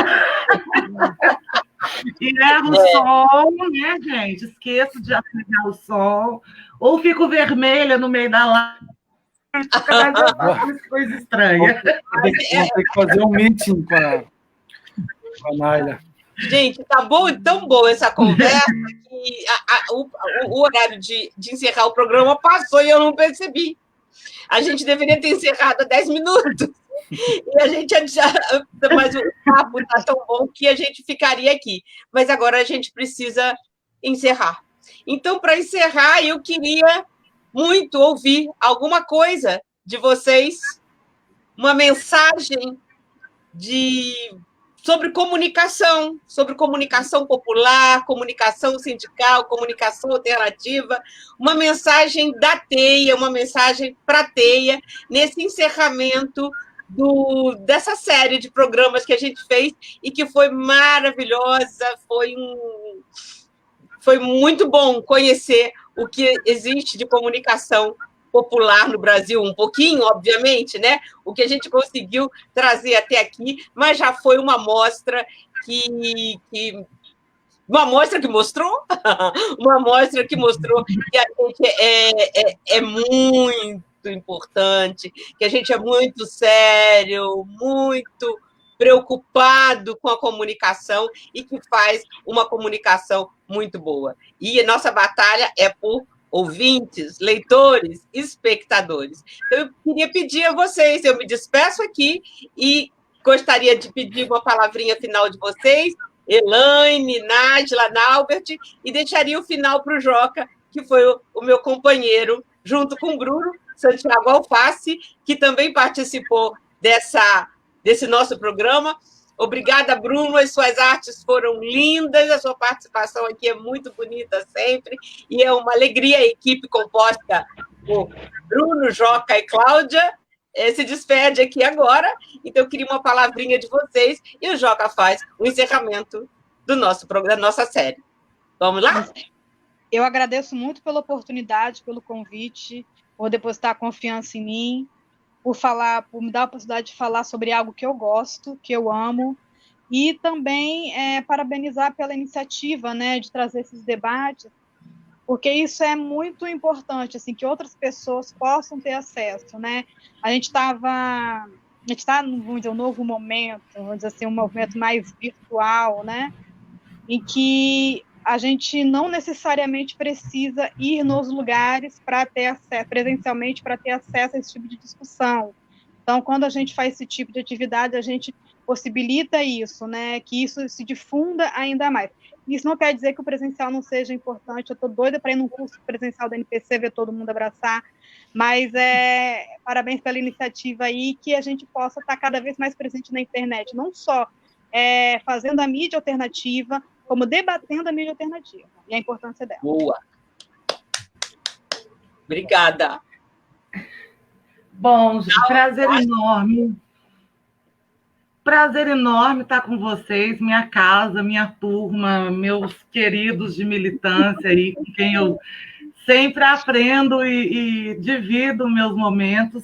E erro o som, né, gente? Esqueço de aplicar o som. Ou fico vermelha no meio da live. Coisa estranha. Vou ter que fazer um meeting com a Nájila. Gente, tá tão boa essa conversa que o horário de encerrar o programa passou e eu não percebi. A gente deveria ter encerrado há 10 minutos. E a gente mas o papo está tão bom que a gente ficaria aqui. Mas agora a gente precisa encerrar. Então, para encerrar, eu queria muito ouvir alguma coisa de vocês, uma mensagem sobre comunicação popular, comunicação sindical, comunicação alternativa, uma mensagem da Teia, uma mensagem para a Teia, nesse encerramento dessa série de programas que a gente fez e que foi maravilhosa, foi muito bom conhecer o que existe de comunicação popular no Brasil, um pouquinho, obviamente, né? O que a gente conseguiu trazer até aqui, mas já foi uma amostra que uma amostra que mostrou, uma amostra que mostrou que a gente é muito importante, que a gente é muito sério, muito preocupado com a comunicação e que faz uma comunicação muito boa. E a nossa batalha é por ouvintes, leitores, espectadores. Então, eu queria pedir a vocês, eu me despeço aqui e gostaria de pedir uma palavrinha final de vocês, Elaine, Nájila, Naubert, e deixaria o final para o Joca, que foi o meu companheiro, junto com o Bruno Santiago Alface, que também participou desse nosso programa. Obrigada, Bruno, as suas artes foram lindas, a sua participação aqui é muito bonita sempre, e é uma alegria a equipe composta por Bruno, Joca e Cláudia se despede aqui agora, então eu queria uma palavrinha de vocês, e o Joca faz o encerramento do nosso programa, da nossa série. Vamos lá? Eu agradeço muito pela oportunidade, pelo convite, por depositar confiança em mim, por me dar a oportunidade de falar sobre algo que eu gosto, que eu amo, e também parabenizar pela iniciativa, né, de trazer esses debates, porque isso é muito importante, assim, que outras pessoas possam ter acesso, né? A gente está, vamos dizer, um novo momento, vamos dizer assim, um movimento mais virtual, né? Em que a gente não necessariamente precisa ir nos lugares para ter acesso, presencialmente, para ter acesso a esse tipo de discussão. Então, quando a gente faz esse tipo de atividade, a gente possibilita isso, né? Que isso se difunda ainda mais. Isso não quer dizer que o presencial não seja importante. Eu estou doida para ir num curso presencial da NPC, ver todo mundo abraçar, mas parabéns pela iniciativa aí, que a gente possa estar cada vez mais presente na internet, não só fazendo a mídia alternativa, como debatendo a mídia alternativa e a importância dela. Boa. Obrigada. Bom, prazer enorme. Prazer enorme estar com vocês, minha casa, minha turma, meus queridos de militância aí, com quem eu sempre aprendo e divido meus momentos.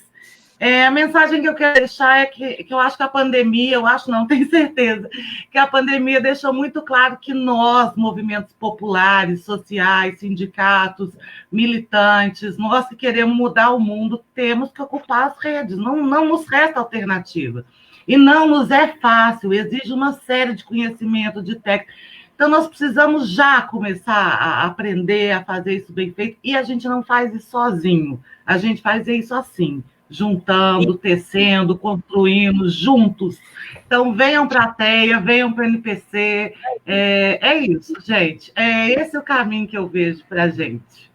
A mensagem que eu quero deixar é que eu acho que a pandemia, tenho certeza, que a pandemia deixou muito claro que nós, movimentos populares, sociais, sindicatos, militantes, nós que queremos mudar o mundo, temos que ocupar as redes, não nos resta alternativa. E não nos é fácil, exige uma série de conhecimento, de técnica. Então, nós precisamos já começar a aprender a fazer isso bem feito, e a gente não faz isso sozinho, a gente faz isso assim, juntando, tecendo, construindo, juntos. Então, venham para a TEA, venham para o NPC, é isso, gente. Esse é o caminho que eu vejo para a gente.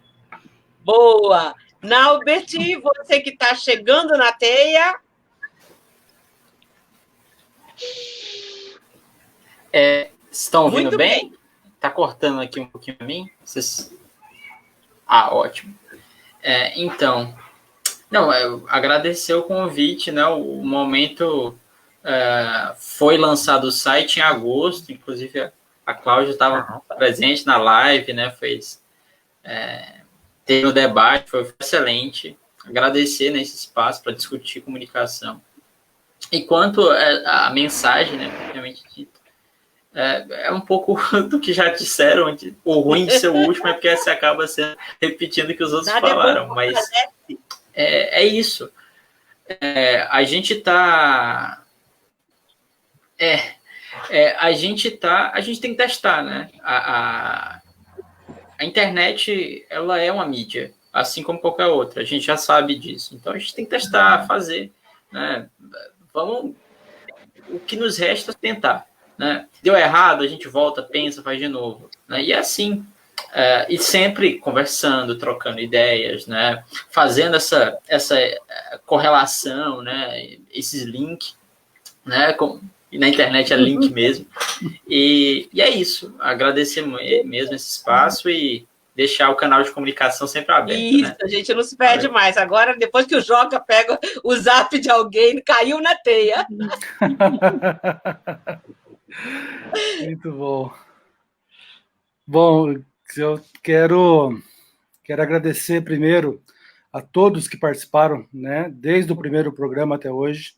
Boa! Naubert, você que está chegando na TEA... Estão ouvindo bem? Está cortando aqui um pouquinho para mim? Ótimo. Então, agradecer o convite, né? O momento foi lançado o site em agosto, inclusive a Cláudia estava presente na live, né? Teve um debate, foi excelente. Agradecer nesse espaço para discutir comunicação. E quanto à mensagem, né, propriamente dita, é um pouco do que já disseram. O ruim de ser o último é porque você acaba repetindo o que os outros falaram. Mas é isso. A gente está... a gente tem que testar, né? A internet, ela é uma mídia, assim como qualquer outra. A gente já sabe disso. Então, a gente tem que testar, fazer, né? O que nos resta é tentar, né? Deu errado, a gente volta, pensa, faz de novo, né? E é assim, e sempre conversando, trocando ideias, né? Fazendo essa correlação, né? Esses links, né? E na internet é link mesmo. E é isso, agradecer mesmo esse espaço e deixar o canal de comunicação sempre aberto. Isso, né? A gente não se perde mais. Agora, depois que o Joca pega o zap de alguém, caiu na teia. Muito bom. Bom, eu quero agradecer primeiro a todos que participaram, né, desde o primeiro programa até hoje.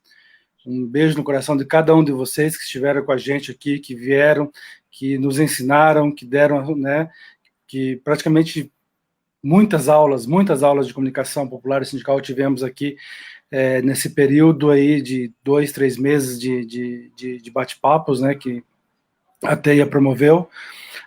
Um beijo no coração de cada um de vocês que estiveram com a gente aqui, que vieram, que nos ensinaram, que deram, né, que praticamente muitas aulas de comunicação popular e sindical tivemos aqui nesse período aí de 2, 3 meses de bate-papos, né, que a TEIA promoveu.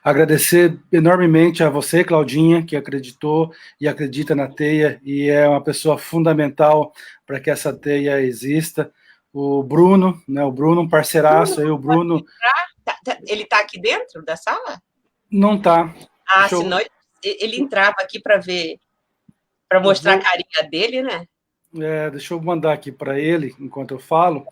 Agradecer enormemente a você, Claudinha, que acreditou e acredita na TEIA e é uma pessoa fundamental para que essa TEIA exista. O Bruno, né? O Bruno, um parceiraço aí, o Bruno. Ele está aqui dentro da sala? Não está. Senão ele entrava aqui para ver, para mostrar a carinha dele, né? Deixa eu mandar aqui para ele, enquanto eu falo,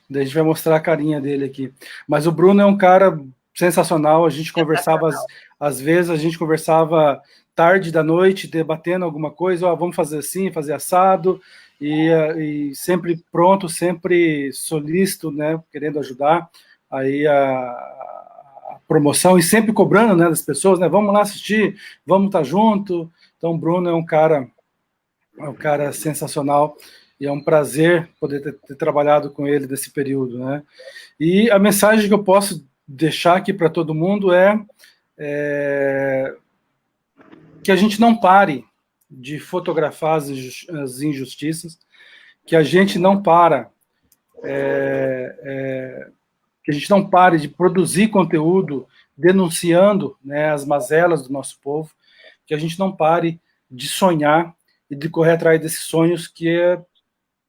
daí a gente vai mostrar a carinha dele aqui. Mas o Bruno é um cara sensacional, a gente conversava, às vezes a gente conversava tarde da noite, debatendo alguma coisa, vamos fazer assim, fazer assado, e sempre pronto, sempre solícito, né, querendo ajudar aí a promoção, e sempre cobrando, né, das pessoas, né, vamos lá assistir, vamos estar junto. Então o Bruno é um cara sensacional, e é um prazer poder ter trabalhado com ele nesse período, né. E a mensagem que eu posso deixar aqui para todo mundo é que a gente não pare de fotografar as injustiças, que a gente não que a gente não pare de produzir conteúdo denunciando, né, as mazelas do nosso povo, que a gente não pare de sonhar e de correr atrás desses sonhos, que é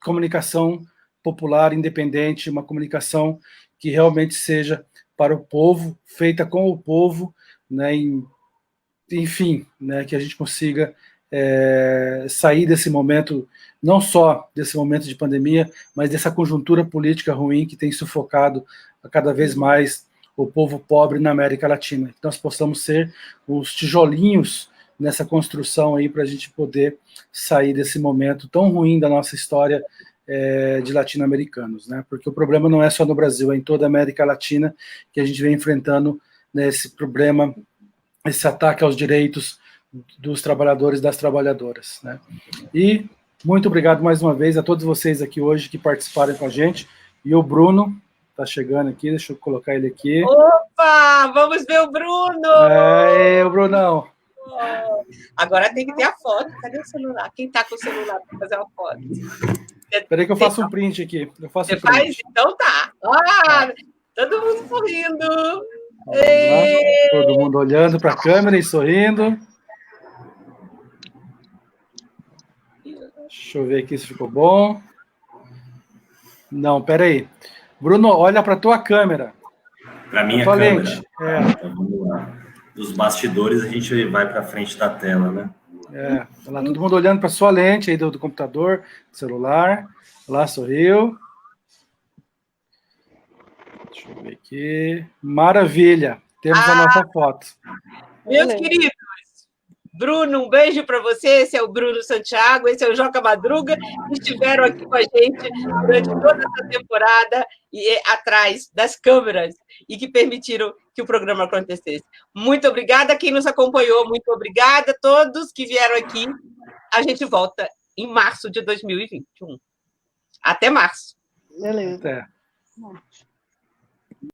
comunicação popular independente, uma comunicação que realmente seja para o povo, feita com o povo, né, enfim, né, que a gente consiga sair desse momento, não só desse momento de pandemia, mas dessa conjuntura política ruim que tem sufocado cada vez mais o povo pobre na América Latina. Que nós possamos ser os tijolinhos nessa construção aí para a gente poder sair desse momento tão ruim da nossa história de latino-americanos, né? Porque o problema não é só no Brasil, é em toda a América Latina que a gente vem enfrentando, né, esse problema, esse ataque aos direitos dos trabalhadores e das trabalhadoras, né? E muito obrigado mais uma vez a todos vocês aqui hoje que participaram com a gente, e o Bruno está chegando aqui, deixa eu colocar ele aqui. Opa, vamos ver o Bruno! O Brunão! Agora tem que ter a foto, cadê o celular? Quem está com o celular para fazer uma foto? Espera aí que eu faço um print aqui. Você faz? Então tá. Todo mundo sorrindo. Todo mundo olhando para a câmera e sorrindo. Deixa eu ver aqui se ficou bom. Não, espera aí. Bruno, olha para a tua câmera. Para minha câmera. Lente. Então, vamos lá. Dos bastidores a gente vai para frente da tela, né? Tá lá, todo mundo olhando para sua lente aí do computador, do celular. Lá, sorriu. Deixa eu ver aqui. Maravilha. Temos a nossa foto. Meus queridos, Bruno, um beijo para você. Esse é o Bruno Santiago, esse é o Joca Madruga, que estiveram aqui com a gente durante toda essa temporada e atrás das câmeras e que permitiram que o programa acontecesse. Muito obrigada a quem nos acompanhou, muito obrigada a todos que vieram aqui. A gente volta em março de 2021. Até março. Beleza. Até.